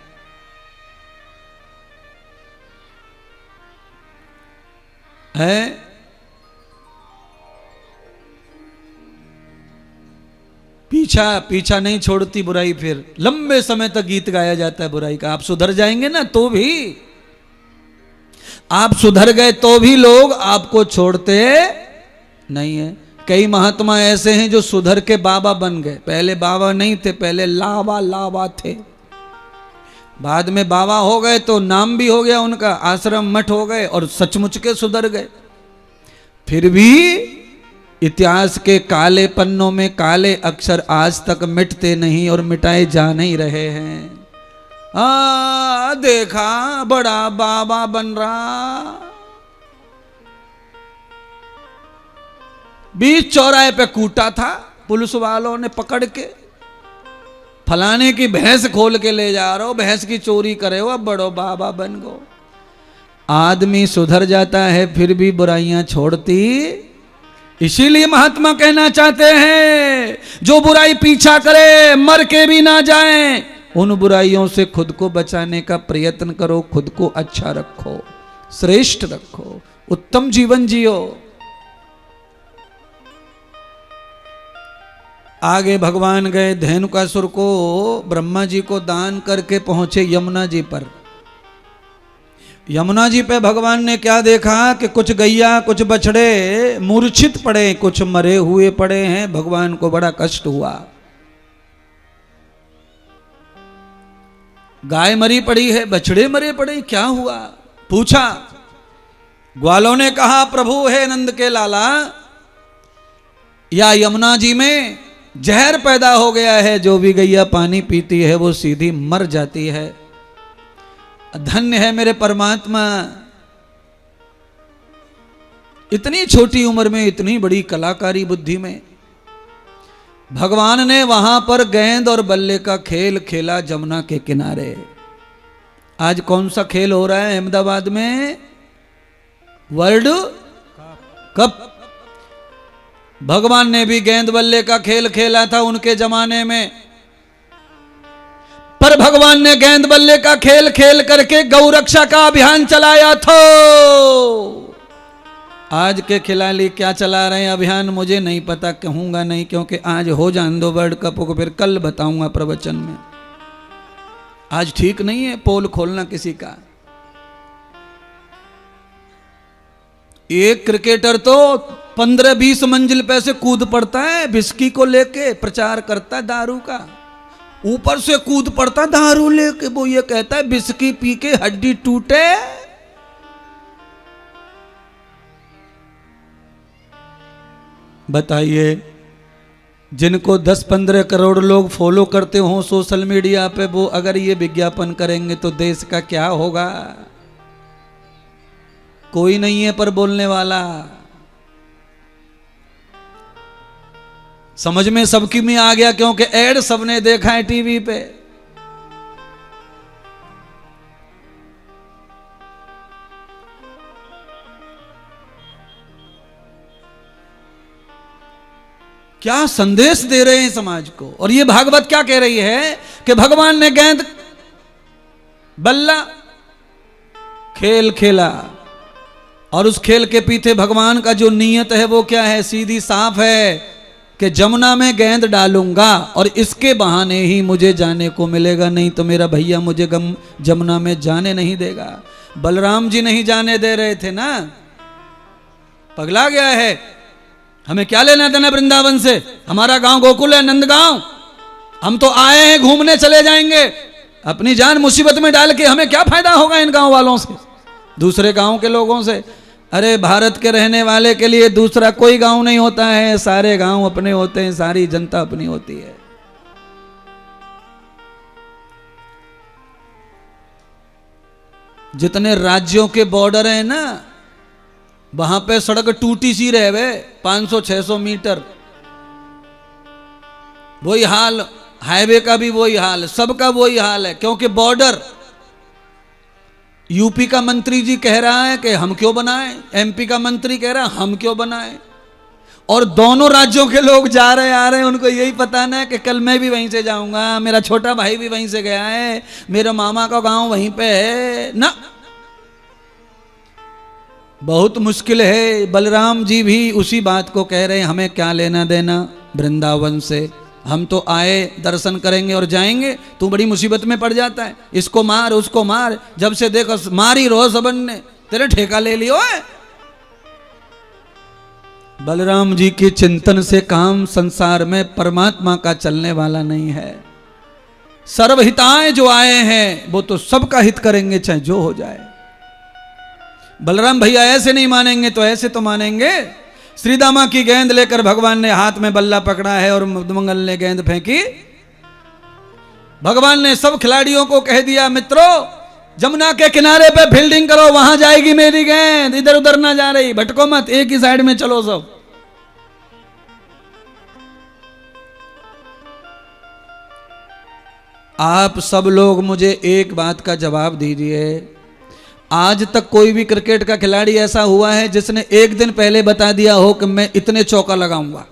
पीछा नहीं छोड़ती बुराई, फिर लंबे समय तक गीत गाया जाता है बुराई का। आप सुधर जाएंगे ना तो भी, आप सुधर गए तो भी लोग आपको छोड़ते नहीं है। कई महात्मा ऐसे हैं जो सुधर के बाबा बन गए। पहले बाबा नहीं थे, पहले लावा थे, बाद में बाबा हो गए तो नाम भी हो गया उनका, आश्रम मठ हो गए और सचमुच के सुधर गए। फिर भी इतिहास के काले पन्नों में काले अक्षर आज तक मिटते नहीं और मिटाए जा नहीं रहे हैं। देखा बड़ा बाबा बन रहा, बीच चौराहे पे कूटा था पुलिस वालों ने पकड़ के, फलाने की भैंस खोल के ले जा रहे हो, भैंस की चोरी करे हो, अब बड़ो बाबा बन गो। आदमी सुधर जाता है फिर भी बुराइयां छोड़ती। इसीलिए महात्मा कहना चाहते हैं जो बुराई पीछा करे मर के भी ना जाए, उन बुराइयों से खुद को बचाने का प्रयत्न करो, खुद को अच्छा रखो, श्रेष्ठ रखो, उत्तम जीवन जियो। आगे भगवान गए, धेनुकासुर को ब्रह्मा जी को दान करके पहुंचे यमुना जी पर। यमुना जी पे भगवान ने क्या देखा कि कुछ गैया कुछ बछड़े मूर्छित पड़े, कुछ मरे हुए पड़े हैं। भगवान को बड़ा कष्ट हुआ। गाय मरी पड़ी है, बछड़े मरे पड़े, क्या हुआ? पूछा। ग्वालों ने कहा प्रभु है नंद के लाला, या यमुना जी में जहर पैदा हो गया है, जो भी गैया पानी पीती है वो सीधी मर जाती है। धन्य है मेरे परमात्मा, इतनी छोटी उम्र में इतनी बड़ी कलाकारी बुद्धि में भगवान ने वहां पर गेंद और बल्ले का खेल खेला जमुना के किनारे। आज कौन सा खेल हो रहा है अहमदाबाद में? World cup. भगवान ने भी गेंद बल्ले का खेल खेला था उनके जमाने में, पर भगवान ने गेंद बल्ले का खेल खेल करके गौ रक्षा का अभियान चलाया था। आज के खिलाड़ी क्या चला रहे हैं अभियान मुझे नहीं पता, कहूंगा नहीं, क्योंकि आज हो जान दो वर्ल्ड कप को, फिर कल बताऊंगा प्रवचन में। आज ठीक नहीं है पोल खोलना किसी का। एक क्रिकेटर तो 15-20 मंजिल पे से कूद पड़ता है, विस्की को लेके प्रचार करता है दारू का, ऊपर से कूद पड़ता दारू लेके। वो ये कहता है विस्की पी के हड्डी टूटे। बताइए, जिनको 10-15 करोड़ लोग फॉलो करते हो सोशल मीडिया पे, वो अगर ये विज्ञापन करेंगे तो देश का क्या होगा? कोई नहीं है पर बोलने वाला। समझ में सबकी में आ गया, क्योंकि एड सबने देखा है टीवी पे। क्या संदेश दे रहे हैं समाज को। और ये भागवत क्या कह रही है कि भगवान ने गेंद बल्ला खेल खेला, और उस खेल के पीछे भगवान का जो नीयत है वो क्या है? सीधी साफ है कि जमुना में गेंद डालूंगा और इसके बहाने ही मुझे जाने को मिलेगा, नहीं तो मेरा भैया मुझे जमुना में जाने नहीं देगा। बलराम जी नहीं जाने दे रहे थे ना, पगला गया है। हमें क्या लेना देना वृंदावन से? हमारा गांव गोकुल है, नंदगांव। हम तो आए हैं घूमने, चले जाएंगे। अपनी जान मुसीबत में डाल के हमें क्या फायदा होगा इन गांव वालों से, दूसरे गांव के लोगों से? अरे भारत के रहने वाले के लिए दूसरा कोई गांव नहीं होता है, सारे गांव अपने होते हैं, सारी जनता अपनी होती है। जितने राज्यों के बॉर्डर हैं ना, वहां पे सड़क टूटी सी रहे 500-600 मीटर, वही हाल, हाईवे का भी वही हाल, सबका वही हाल है। क्योंकि बॉर्डर, यूपी का मंत्री जी कह रहा है कि हम क्यों बनाएं, एमपी का मंत्री कह रहा है हम क्यों बनाएं, और दोनों राज्यों के लोग जा रहे आ रहे हैं। उनको यही पता ना कि कल मैं भी वहीं से जाऊंगा, मेरा छोटा भाई भी वहीं से गया है, मेरा मामा का गांव वहीं पे है ना। बहुत मुश्किल है। बलराम जी भी उसी बात को कह रहे हैं, हमें क्या लेना देना वृंदावन से, हम तो आए दर्शन करेंगे और जाएंगे। तू बड़ी मुसीबत में पड़ जाता है, इसको मार उसको मार, जब से देखो मार ही रहो सबन ने, तेरे ठेका ले लियो है। बलराम जी के चिंतन से काम संसार में परमात्मा का चलने वाला नहीं है। सर्वहिताएं जो आए हैं वो तो सबका हित करेंगे, चाहे जो हो जाए। बलराम भैया ऐसे नहीं मानेंगे तो ऐसे तो मानेंगे। श्री दामा की गेंद लेकर भगवान ने हाथ में बल्ला पकड़ा है और मंगल ने गेंद फेंकी। भगवान ने सब खिलाड़ियों को कह दिया, मित्रों जमुना के किनारे पे फील्डिंग करो, वहां जाएगी मेरी गेंद, इधर उधर ना जा रही, भटको मत, एक ही साइड में चलो सब। आप सब लोग मुझे एक बात का जवाब दीजिए, आज तक कोई भी क्रिकेट का खिलाड़ी ऐसा हुआ है जिसने एक दिन पहले बता दिया हो कि मैं इतने चौका लगाऊंगा?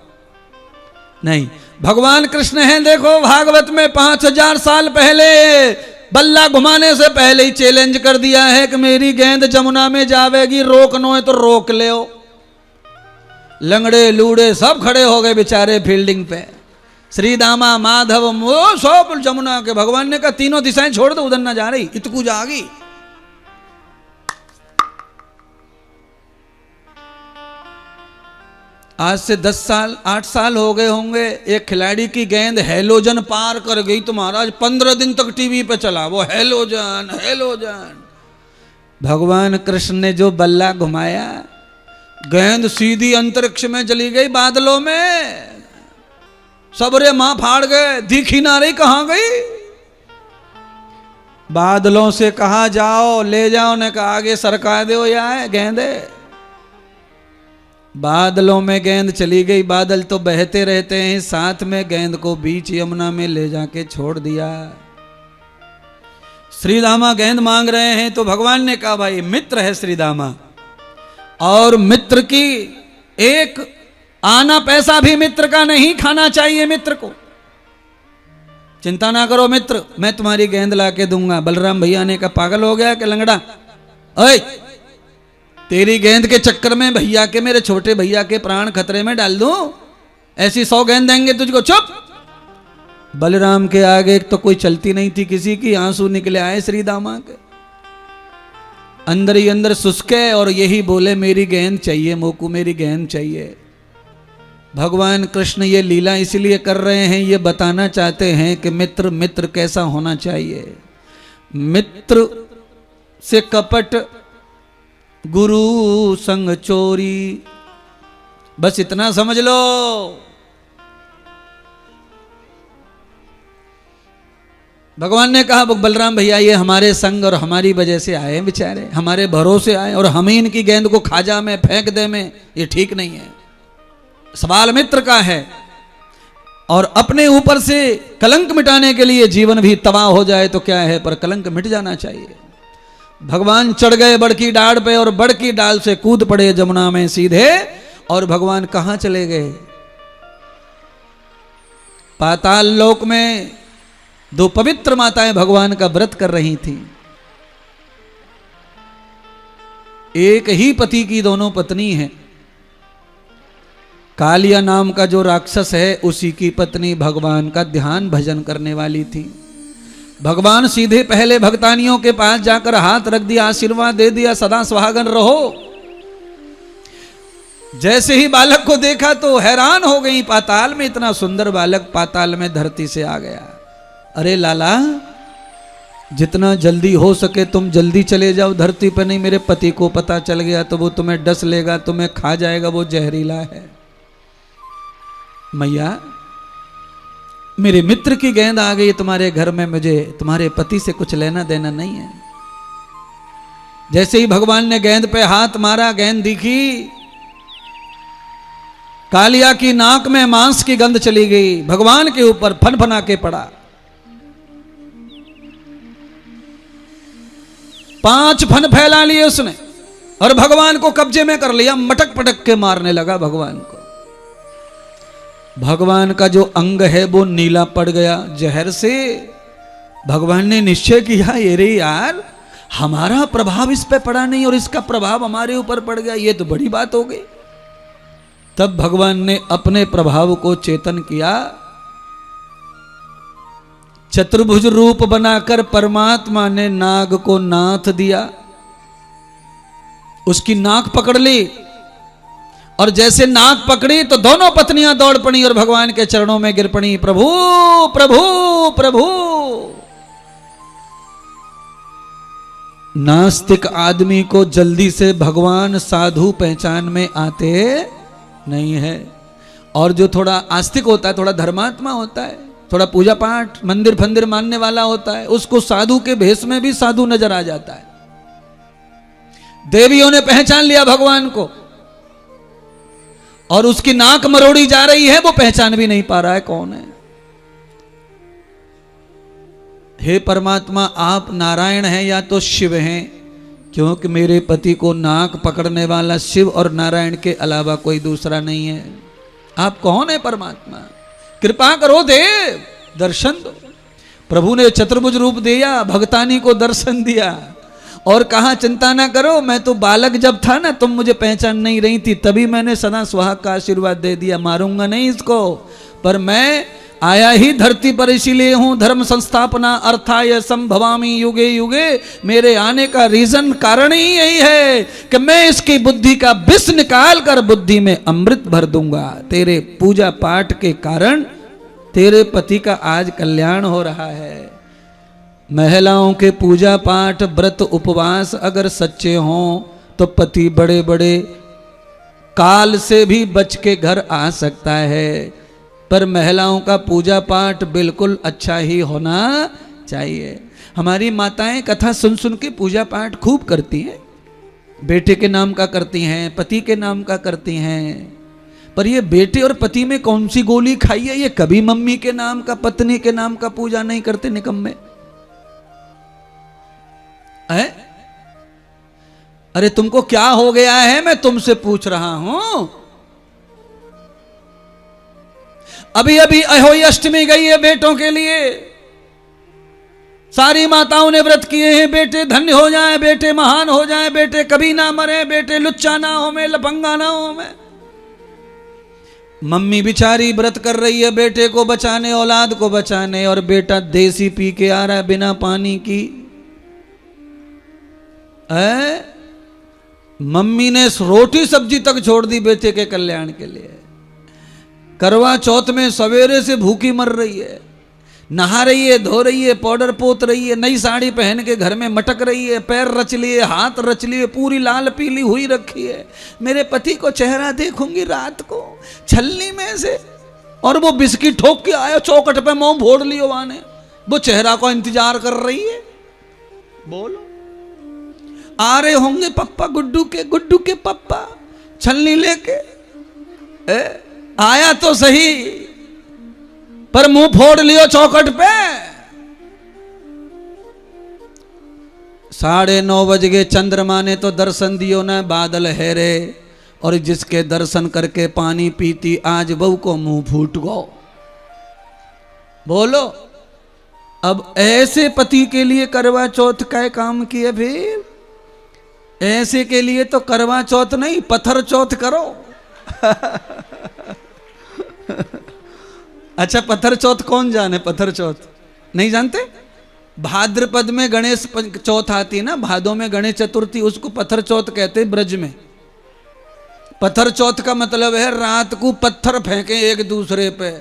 नहीं। भगवान कृष्ण हैं, देखो भागवत में 5000 साल पहले बल्ला घुमाने से पहले ही चैलेंज कर दिया है कि मेरी गेंद जमुना में जावेगी, रोकनो है तो रोक ले। लंगड़े लूड़े सब खड़े हो गए बेचारे फील्डिंग पे। श्री दामा माधव वो सब जमुना के, भगवान ने कहा तीनों दिशाएं छोड़ दो, उधर ना जा रही, इतकू जागी। आज से 10 साल 8 साल हो गए होंगे, एक खिलाड़ी की गेंद हेलोजन पार कर गई तो महाराज 15 दिन तक टीवी पे चला वो हेलोजन हेलोजन। भगवान कृष्ण ने जो बल्ला घुमाया, गेंद सीधी अंतरिक्ष में चली गई, बादलों में। सबरे मां फाड़ गए, दिखी ना रही कहां गई। बादलों से कहा जाओ ले जाओ, ने कहा आगे सरका दो या गेंदे। बादलों में गेंद चली गई, बादल तो बहते रहते हैं, साथ में गेंद को बीच यमुना में ले जाके छोड़ दिया। श्री दामा गेंद मांग रहे हैं तो भगवान ने कहा भाई मित्र है श्री दामा, और मित्र की एक आना पैसा भी मित्र का नहीं खाना चाहिए। मित्र को चिंता ना करो मित्र, मैं तुम्हारी गेंद ला के दूंगा। बलराम भैया ने कहा पागल हो गया कि लंगड़ा, ओए तेरी गेंद के चक्कर में भैया के, मेरे छोटे भैया के प्राण खतरे में डाल दूं? ऐसी 100 गेंद देंगे तुझको, चुप। बलराम के आगे तो कोई चलती नहीं थी किसी की, आंसू निकले आए श्री दामा के, अंदर ही अंदर सुसके और यही बोले मेरी गेंद चाहिए मोकू, मेरी गेंद चाहिए। भगवान कृष्ण ये लीला इसलिए कर रहे हैं, ये बताना चाहते हैं कि मित्र मित्र कैसा होना चाहिए। मित्र से कपट, गुरु संग चोरी, बस इतना समझ लो। भगवान ने कहा बलराम भैया ये हमारे संग और हमारी वजह से आए बेचारे, हमारे भरोसे आए और हम ही इनकी गेंद को खाजा में फेंक दे में, ये ठीक नहीं है। सवाल मित्र का है और अपने ऊपर से कलंक मिटाने के लिए जीवन भी तबाह हो जाए तो क्या है, पर कलंक मिट जाना चाहिए। भगवान चढ़ गए बड़की डाढ़ पे और बड़की डाल से कूद पड़े जमुना में सीधे, और भगवान कहां चले गए? पाताल लोक में दो पवित्र माताएं भगवान का व्रत कर रही थी। एक ही पति की दोनों पत्नी हैं। कालिया नाम का जो राक्षस है उसी की पत्नी भगवान का ध्यान भजन करने वाली थी। भगवान सीधे पहले भक्तानियों के पास जाकर हाथ रख दिया, आशीर्वाद दे दिया, सदा सुहागन रहो। जैसे ही बालक को देखा तो हैरान हो गई, पाताल में इतना सुंदर बालक पाताल में धरती से आ गया। अरे लाला, जितना जल्दी हो सके तुम जल्दी चले जाओ धरती पर, नहीं मेरे पति को पता चल गया तो वो तुम्हें डस लेगा, तुम्हें खा जाएगा, वो जहरीला है। मैया मेरे मित्र की गेंद आ गई तुम्हारे घर में, मुझे तुम्हारे पति से कुछ लेना देना नहीं है। जैसे ही भगवान ने गेंद पे हाथ मारा, गेंद दिखी, कालिया की नाक में मांस की गंध चली गई, भगवान के ऊपर फनफना के पड़ा। 5 फन फैला लिए उसने और भगवान को कब्जे में कर लिया, मटक पटक के मारने लगा भगवान को। भगवान का जो अंग है वो नीला पड़ गया जहर से। भगवान ने निश्चय किया, ये रे यार, हमारा प्रभाव इस पे पड़ा नहीं और इसका प्रभाव हमारे ऊपर पड़ गया, ये तो बड़ी बात हो गई। तब भगवान ने अपने प्रभाव को चेतन किया, चतुर्भुज रूप बनाकर परमात्मा ने नाग को नाथ दिया, उसकी नाक पकड़ ली और जैसे नाक पकड़ी तो दोनों पत्नियां दौड़ पड़ी और भगवान के चरणों में गिर पड़ी, प्रभु प्रभु प्रभु। नास्तिक आदमी को जल्दी से भगवान साधु पहचान में आते नहीं है, और जो थोड़ा आस्तिक होता है, थोड़ा धर्मात्मा होता है, थोड़ा पूजा पाठ मंदिर फंदिर मानने वाला होता है, उसको साधु के भेष में भी साधु नजर आ जाता है। देवियों ने पहचान लिया भगवान को और उसकी नाक मरोड़ी जा रही है, वो पहचान भी नहीं पा रहा है कौन है। हे परमात्मा, आप नारायण हैं या तो शिव हैं, क्योंकि मेरे पति को नाक पकड़ने वाला शिव और नारायण के अलावा कोई दूसरा नहीं है। आप कौन है परमात्मा? कृपा करो देव, दर्शन दो। प्रभु ने चतुर्भुज रूप दिया, भगतानी को दर्शन दिया और कहा चिंता ना करो, मैं तो बालक जब था ना, तुम मुझे पहचान नहीं रही थी, तभी मैंने सदा सुहाग का आशीर्वाद दे दिया, मारूंगा नहीं इसको, पर मैं आया ही धरती पर इसीलिए हूं, धर्म संस्थापना अर्थाय संभवामि युगे युगे। मेरे आने का रीजन, कारण ही यही है कि मैं इसकी बुद्धि का विष निकाल कर बुद्धि में अमृत भर दूंगा। तेरे पूजा पाठ के कारण तेरे पति का आज कल्याण हो रहा है। महिलाओं के पूजा पाठ व्रत उपवास अगर सच्चे हों तो पति बड़े बड़े काल से भी बच के घर आ सकता है, पर महिलाओं का पूजा पाठ बिल्कुल अच्छा ही होना चाहिए। हमारी माताएं कथा सुन सुन के पूजा पाठ खूब करती हैं, बेटे के नाम का करती हैं, पति के नाम का करती हैं, पर ये बेटे और पति में कौन सी गोली खाई है? ये कभी मम्मी के नाम का, पत्नी के नाम का पूजा नहीं करते, निकम्मे है। अरे तुमको क्या हो गया है, मैं तुमसे पूछ रहा हूं। अभी अभी अहोई अष्टमी गई है बेटों के लिए, सारी माताओं ने व्रत किए हैं, बेटे धन्य हो जाएं, बेटे महान हो जाएं, बेटे कभी ना मरे, बेटे लुच्चा ना हो में, लफंगा ना हो में। मम्मी बेचारी व्रत कर रही है बेटे को बचाने, औलाद को बचाने, और बेटा देसी पी के आ रहा है बिना पानी की। मम्मी ने रोटी सब्जी तक छोड़ दी बेटे के कल्याण के लिए। करवा चौथ में सवेरे से भूखी मर रही है, नहा रही है, धो रही है, पाउडर पोत रही है, नई साड़ी पहन के घर में मटक रही है, पैर रच लिए, हाथ रच लिए, पूरी लाल पीली हुई रखी है। मेरे पति को चेहरा देखूंगी रात को छलनी में से, और वो बिस्किट ठोक के आया चौकट पे, मुंह फोड़ लियो वाने, वो चेहरा को इंतजार कर रही है। बोलो, आ रहे होंगे पप्पा, गुड्डू के पप्पा छलनी लेके। आया तो सही, पर मुंह फोड़ लियो चौकट पे। 9:30 बज गए, चंद्रमा ने तो दर्शन दियो ना, बादल है रे, और जिसके दर्शन करके पानी पीती आज बहू को मुंह फूट गो। बोलो, अब ऐसे पति के लिए करवा चौथ का काम किए, फिर ऐसे के लिए तो करवा चौथ नहीं पत्थर चौथ करो। अच्छा, पत्थर चौथ कौन जाने? पत्थर चौथ नहीं जानते? भाद्रपद में गणेश चौथ आती है ना, भादों में गणेश चतुर्थी, उसको पत्थर चौथ कहते हैं ब्रज में। पत्थर चौथ का मतलब है रात को पत्थर फेंके एक दूसरे पे।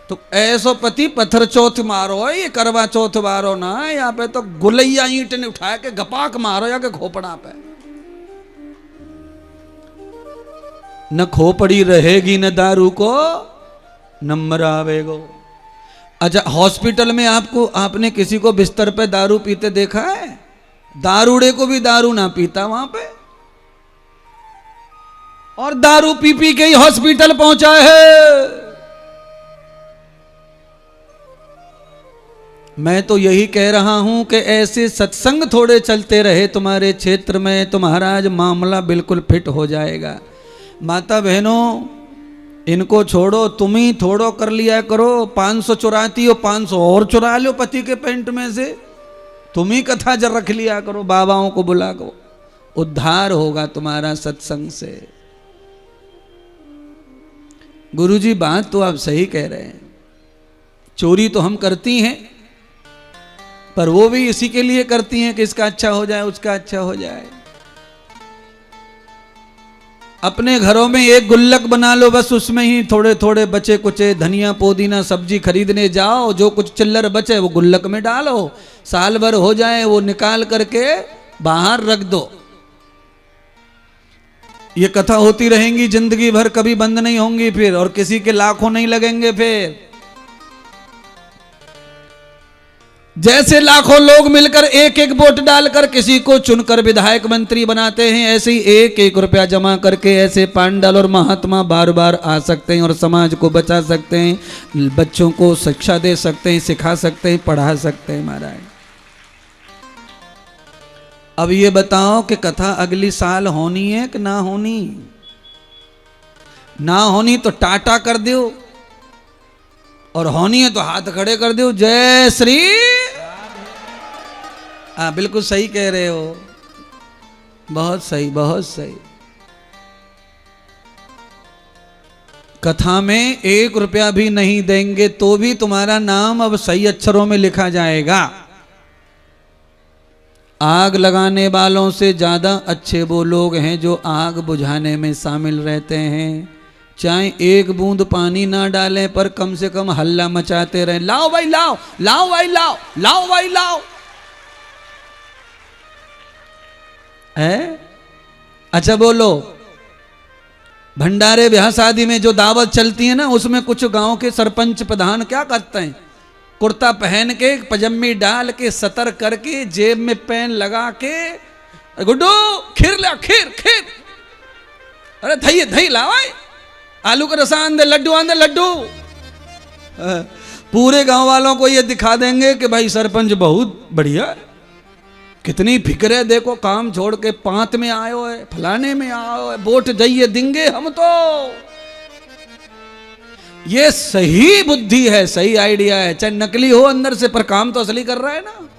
तो ऐसो पति पत्थर चौथ मारो, ये करवा चौथ मारो ना। यहाँ पे तो गुलैया ईंट ने उठा के गपाक मारो या के खोपड़ा पे। न खोपड़ी रहेगी न दारू को नंबर आवेगो। अच्छा, हॉस्पिटल में आपने किसी को बिस्तर पे दारू पीते देखा है? दारूड़े को भी दारू ना पीता वहां पे, और दारू पी पी के ही हॉस्पिटल पहुंचा है। मैं तो यही कह रहा हूं कि ऐसे सत्संग थोड़े चलते रहे तुम्हारे क्षेत्र में, तो महाराज मामला बिल्कुल फिट हो जाएगा। माता बहनों, इनको छोड़ो, तुम ही थोड़ो कर लिया करो। 500 चुराती हो, 500 और चुरा लो पति के पेंट में से। तुम ही कथा जर रख लिया करो, बाबाओं को बुला को, उद्धार होगा तुम्हारा सत्संग से। गुरुजी, बात तो आप सही कह रहे हैं। चोरी तो हम करती हैं, पर वो भी इसी के लिए करती हैं कि इसका अच्छा हो जाए, उसका अच्छा हो जाए। अपने घरों में एक गुल्लक बना लो, बस उसमें ही थोड़े थोड़े बचे कुचे धनिया पुदीना सब्जी खरीदने जाओ, जो कुछ चिल्लर बचे वो गुल्लक में डालो, साल भर हो जाए वो निकाल करके बाहर रख दो। ये कथा होती रहेंगी जिंदगी भर, कभी बंद नहीं होंगी फिर, और किसी के लाखों नहीं लगेंगे फिर। जैसे लाखों लोग मिलकर एक एक वोट डालकर किसी को चुनकर विधायक मंत्री बनाते हैं, ऐसे ही एक एक रुपया जमा करके ऐसे पांडल और महात्मा बार बार आ सकते हैं और समाज को बचा सकते हैं, बच्चों को शिक्षा दे सकते हैं, सिखा सकते हैं, पढ़ा सकते हैं महाराज। अब ये बताओ कि कथा अगली साल होनी है कि ना होनी? ना होनी तो टाटा कर दो, और होनी है तो हाथ खड़े कर दो। जय श्री। हाँ, बिल्कुल सही कह रहे हो, बहुत सही, बहुत सही। कथा में 1 रुपया भी नहीं देंगे तो भी तुम्हारा नाम अब सही अक्षरों में लिखा जाएगा। आग लगाने वालों से ज्यादा अच्छे वो लोग हैं जो आग बुझाने में शामिल रहते हैं। चाहे एक बूंद पानी ना डालें, पर कम से कम हल्ला मचाते रहें, लाओ भाई लाओ, लाओ भाई लाओ, लाओ भाई लाओ। है? अच्छा बोलो, भंडारे ब्याह शादी में जो दावत चलती है ना, उसमें कुछ गांव के सरपंच प्रधान क्या करते हैं? कुर्ता पहन के, पजामी डाल के, सतर करके, जेब में पेन लगा के, गुड्डू खीर ला, खीर खीर, अरे दही दही लाओ, आलू का रसा आंदे, लड्डू आंदे, लड्डू। पूरे गांव वालों को ये दिखा देंगे कि भाई सरपंच बहुत बढ़िया, कितनी फिक्र है, देखो काम छोड़ के पांत में आयो है, फलाने में आयो है, वोट जाइए देंगे हम तो। ये सही बुद्धि है, सही आइडिया है, चाहे नकली हो अंदर से, पर काम तो असली कर रहा है ना।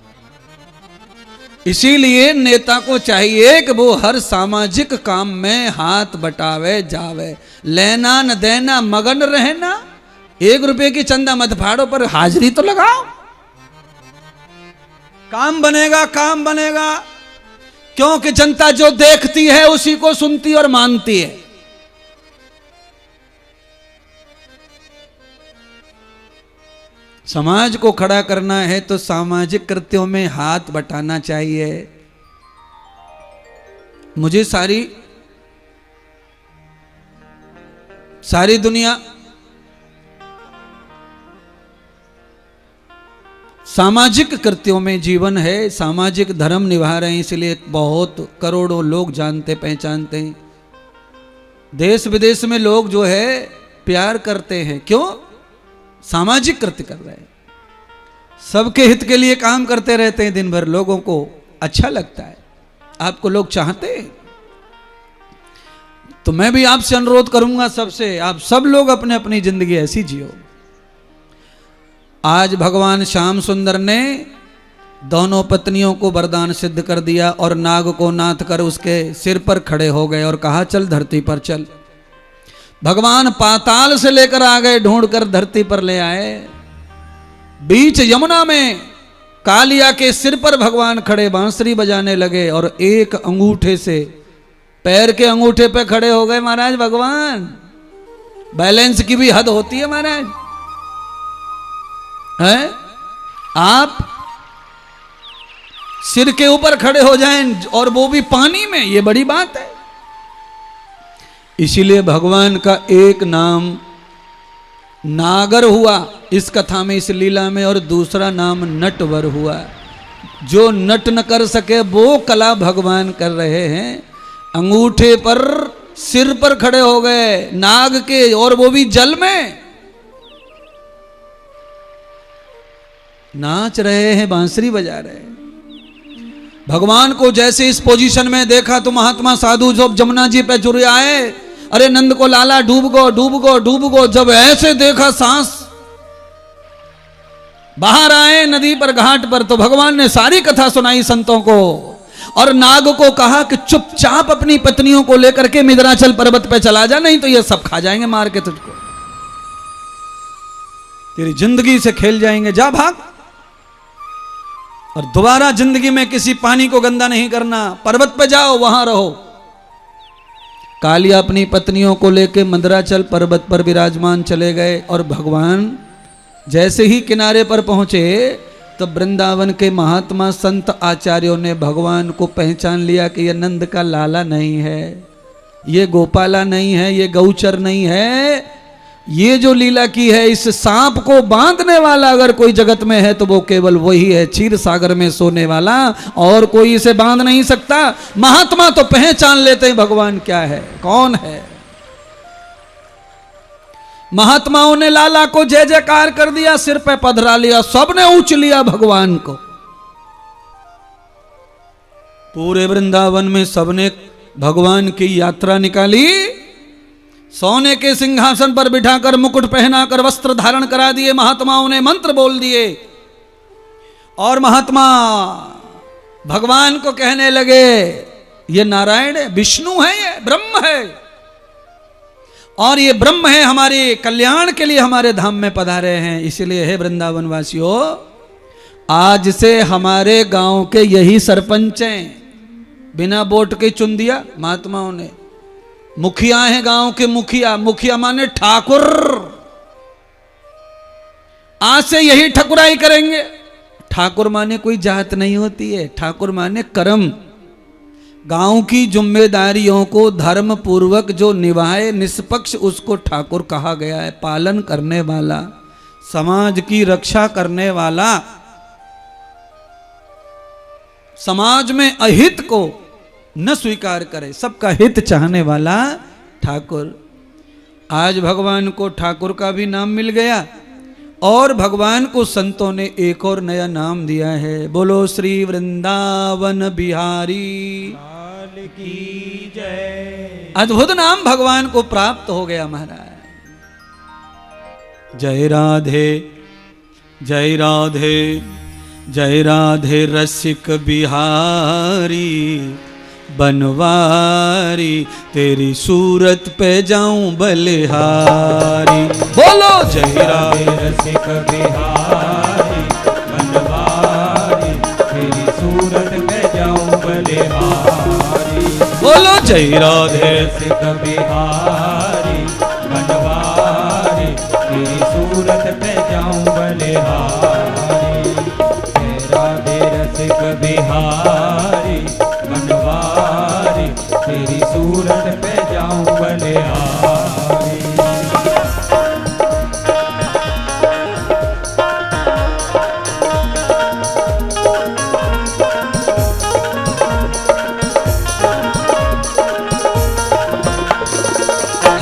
इसीलिए नेता को चाहिए कि वो हर सामाजिक काम में हाथ बटावे जावे। लेना न देना मगन रहना, 1 रुपए की चंदा मत फाड़ो पर हाजिरी तो लगाओ। काम बनेगा, काम बनेगा, क्योंकि जनता जो देखती है उसी को सुनती और मानती है। समाज को खड़ा करना है तो सामाजिक कृत्यों में हाथ बटाना चाहिए। मुझे सारी दुनिया सामाजिक कृत्यों में जीवन है, सामाजिक धर्म निभा रहे हैं, इसलिए बहुत करोड़ों लोग जानते पहचानते हैं। देश विदेश में लोग जो है प्यार करते हैं, क्यों? सामाजिक कृत्य कर रहे हैं, सबके हित के लिए काम करते रहते हैं दिन भर, लोगों को अच्छा लगता है, आपको लोग चाहते हैं। तो मैं भी आपसे अनुरोध करूंगा सबसे, आप सब लोग अपने अपनी जिंदगी ऐसी जियो। आज भगवान श्याम सुंदर ने दोनों पत्नियों को वरदान सिद्ध कर दिया और नाग को नाथ कर उसके सिर पर खड़े हो गए और कहा चल धरती पर चल। भगवान पाताल से लेकर आ गए, ढूंढ कर धरती पर ले आए। बीच यमुना में कालिया के सिर पर भगवान खड़े बांसुरी बजाने लगे और एक अंगूठे से, पैर के अंगूठे पे खड़े हो गए महाराज भगवान। बैलेंस की भी हद होती है महाराज, है? आप सिर के ऊपर खड़े हो जाएं और वो भी पानी में, ये बड़ी बात है। इसीलिए भगवान का एक नाम नागर हुआ इस कथा में, इस लीला में, और दूसरा नाम नटवर हुआ। जो नट न कर सके वो कला भगवान कर रहे हैं। अंगूठे पर सिर पर खड़े हो गए नाग के, और वो भी जल में नाच रहे हैं, बांसुरी बजा रहे हैं। भगवान को जैसे इस पोजीशन में देखा तो महात्मा साधु जब जमुना जी पे जुड़ आए, अरे नंद को लाला डूब गो डूब गो डूब गो। जब ऐसे देखा सांस बाहर आए नदी पर घाट पर, तो भगवान ने सारी कथा सुनाई संतों को और नाग को कहा कि चुपचाप अपनी पत्नियों को लेकर के मिद्राचल पर्वत पे चला जा, नहीं तो ये सब खा जाएंगे मार के तुझको, तेरी जिंदगी से खेल जाएंगे, जा भाग। और दोबारा जिंदगी में किसी पानी को गंदा नहीं करना, पर्वत पे जाओ वहां रहो। कालिया अपनी पत्नियों को लेकर मंदराचल पर्वत पर विराजमान चले गए और भगवान जैसे ही किनारे पर पहुंचे तो वृंदावन के महात्मा संत आचार्यों ने भगवान को पहचान लिया कि यह नंद का लाला नहीं है, ये गोपाला नहीं है, ये गौचर नहीं है, ये जो लीला की है इस सांप को बांधने वाला अगर कोई जगत में है तो वो केवल वही है, क्षीर सागर में सोने वाला, और कोई इसे बांध नहीं सकता। महात्मा तो पहचान लेते हैं भगवान क्या है, कौन है। महात्माओं ने लाला को जय जयकार कर दिया, सिर पे पधरा लिया, सबने ऊंच लिया भगवान को। पूरे वृंदावन में सबने भगवान की यात्रा निकाली, सोने के सिंहासन पर बिठाकर मुकुट पहनाकर वस्त्र धारण करा दिए, महात्माओं ने मंत्र बोल दिए और महात्मा भगवान को कहने लगे ये नारायण है, विष्णु है, ये ब्रह्म है, और ये ब्रह्म है, हमारे कल्याण के लिए हमारे धाम में पधारे हैं। इसलिए हे वृंदावन वासियों, आज से हमारे गांव के यही सरपंच हैं, बिना वोट के चुन दिया महात्माओं ने। मुखिया है गांव के मुखिया, मुखिया माने ठाकुर, आज से यही ठकुराई करेंगे। ठाकुर माने कोई जात नहीं होती है, ठाकुर माने कर्म। गांव की जिम्मेदारियों को धर्म पूर्वक जो निभाए निष्पक्ष, उसको ठाकुर कहा गया है। पालन करने वाला, समाज की रक्षा करने वाला, समाज में अहित को न स्वीकार करे, सबका हित चाहने वाला ठाकुर। आज भगवान को ठाकुर का भी नाम मिल गया और भगवान को संतों ने एक और नया नाम दिया है। बोलो श्री वृंदावन बिहारी की जय। अद्भुत नाम भगवान को प्राप्त हो गया महाराज। जय राधे जय राधे जय राधे रसिक बिहारी, बनवारी, तेरी सूरत पे जाऊं बलिहारी। बोलो जय राधे रसिक बिहारी बनवारी, तेरी सूरत पे जाऊं बलिहारी। बोलो जय राधे रसिक बिहारी बनवारी, तेरी सूरत पे जाऊं बलिहारी। जय राधे रसिक बिहारी बनवारी, तेरी सूरत पे जाऊं बलिहारी।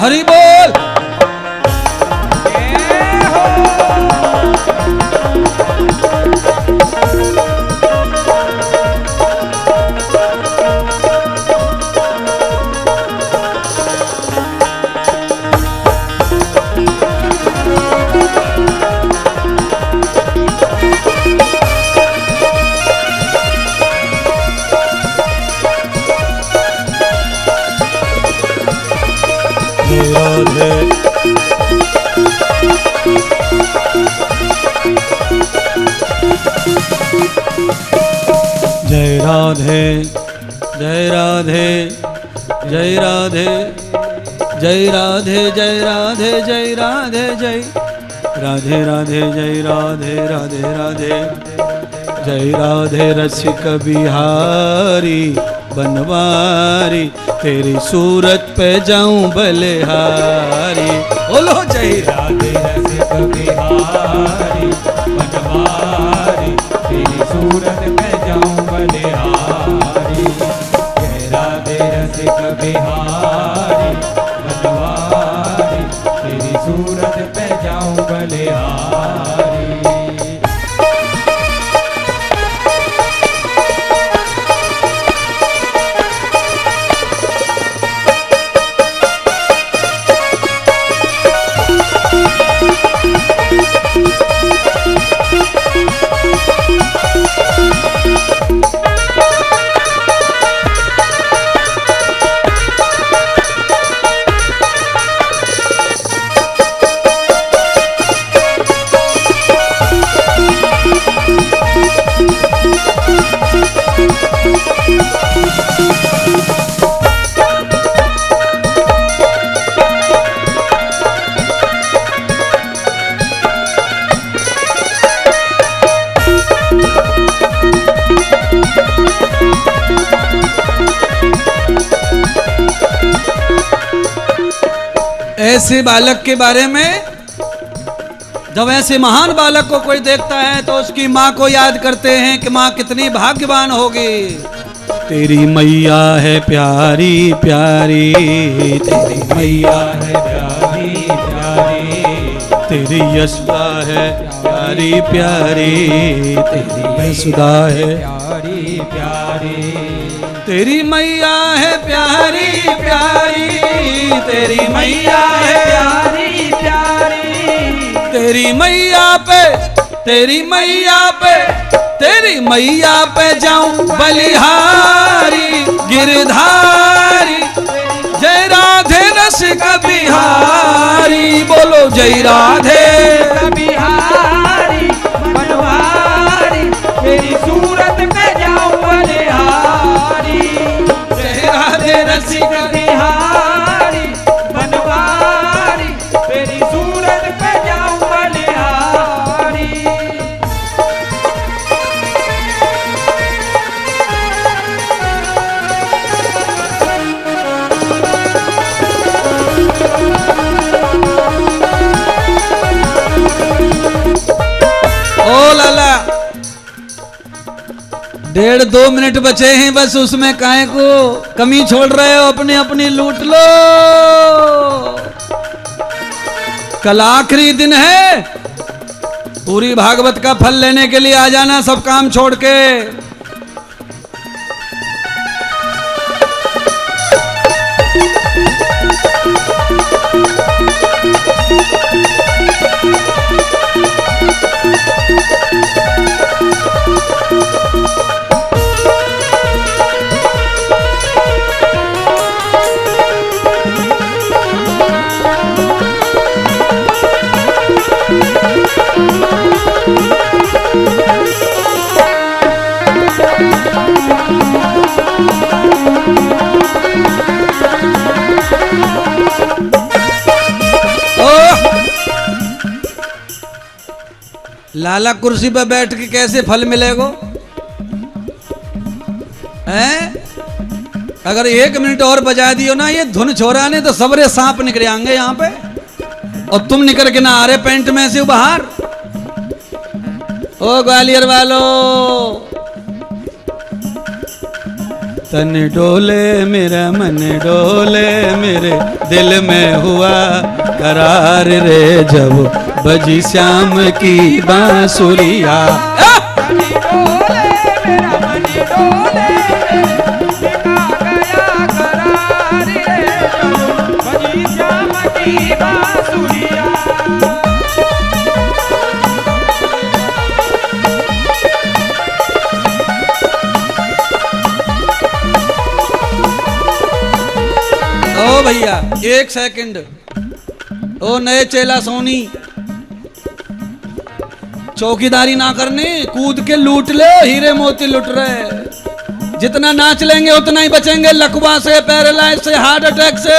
हरि बोल। जय राधे जय राधे जय राधे जय राधे जय राधे जय राधे जय राधे राधे जय राधे राधे राधे जय राधे रसिक बिहारी बनवारी, तेरी सूरत पे जाऊं बलिहारी। बोलो जय राधे रसिक बिहारी बनवारी, तेरी सूरत पे जाऊं बलिहारी। जय राधे रसिक बिहारी बनवारी, तेरी सूरत पे जाऊं बलिहारी। ऐसे बालक के बारे में, जब ऐसे महान बालक को कोई देखता है तो उसकी माँ को याद करते हैं कि माँ कितनी भाग्यवान होगी। तेरी मैया है प्यारी प्यारी, तेरी मैया है प्यारी प्यारी, तेरी यशोदा है प्यारी प्यारी, तेरी यशोदा है प्यारी प्यारी, तेरी मैया है प्यारी प्यारी, तेरी मैया है प्यारी प्यारी, तेरी मैया पे, तेरी मैया पे, तेरी मैया पे जाऊं बलिहारी गिरधारी। जय राधे रसिक बिहारी, बोलो जय राधे बिहारी बनवारी, तेरी सूरत पे जाऊं बलिहारी। जय राधे रसिक बिहारी बनवारी, तेरी सूरत पे जाऊं बलिहारी। ओ लाला, 1.5-2 मिनट बचे हैं बस, उसमें काहे को कमी छोड़ रहे हो? अपनी अपनी लूट लो, कल आखिरी दिन है। पूरी भागवत का फल लेने के लिए आ जाना सब काम छोड़ के। लाला कुर्सी पर बैठ के कैसे फल मिलेगो हैं? अगर 1 मिनट और बजा दियो ना ये धुन छोरा ने तो सबरे सांप निकले आएंगे यहाँ पे, और तुम निकल के ना आ रहे पेंट में से बाहर। ओ ग्वालियर वालो, तन डोले मेरा मन डोले, मेरे दिल में हुआ करार रे, जब बजी श्याम की बांसुरिया। ओ भैया 1 सेकंड, ओ नए चेला सोनी, चौकीदारी ना करनी, कूद के लूट ले, हीरे मोती लुट रहे। जितना नाच लेंगे उतना ही बचेंगे लकवा से, पैरालाइज से, हार्ट अटैक से।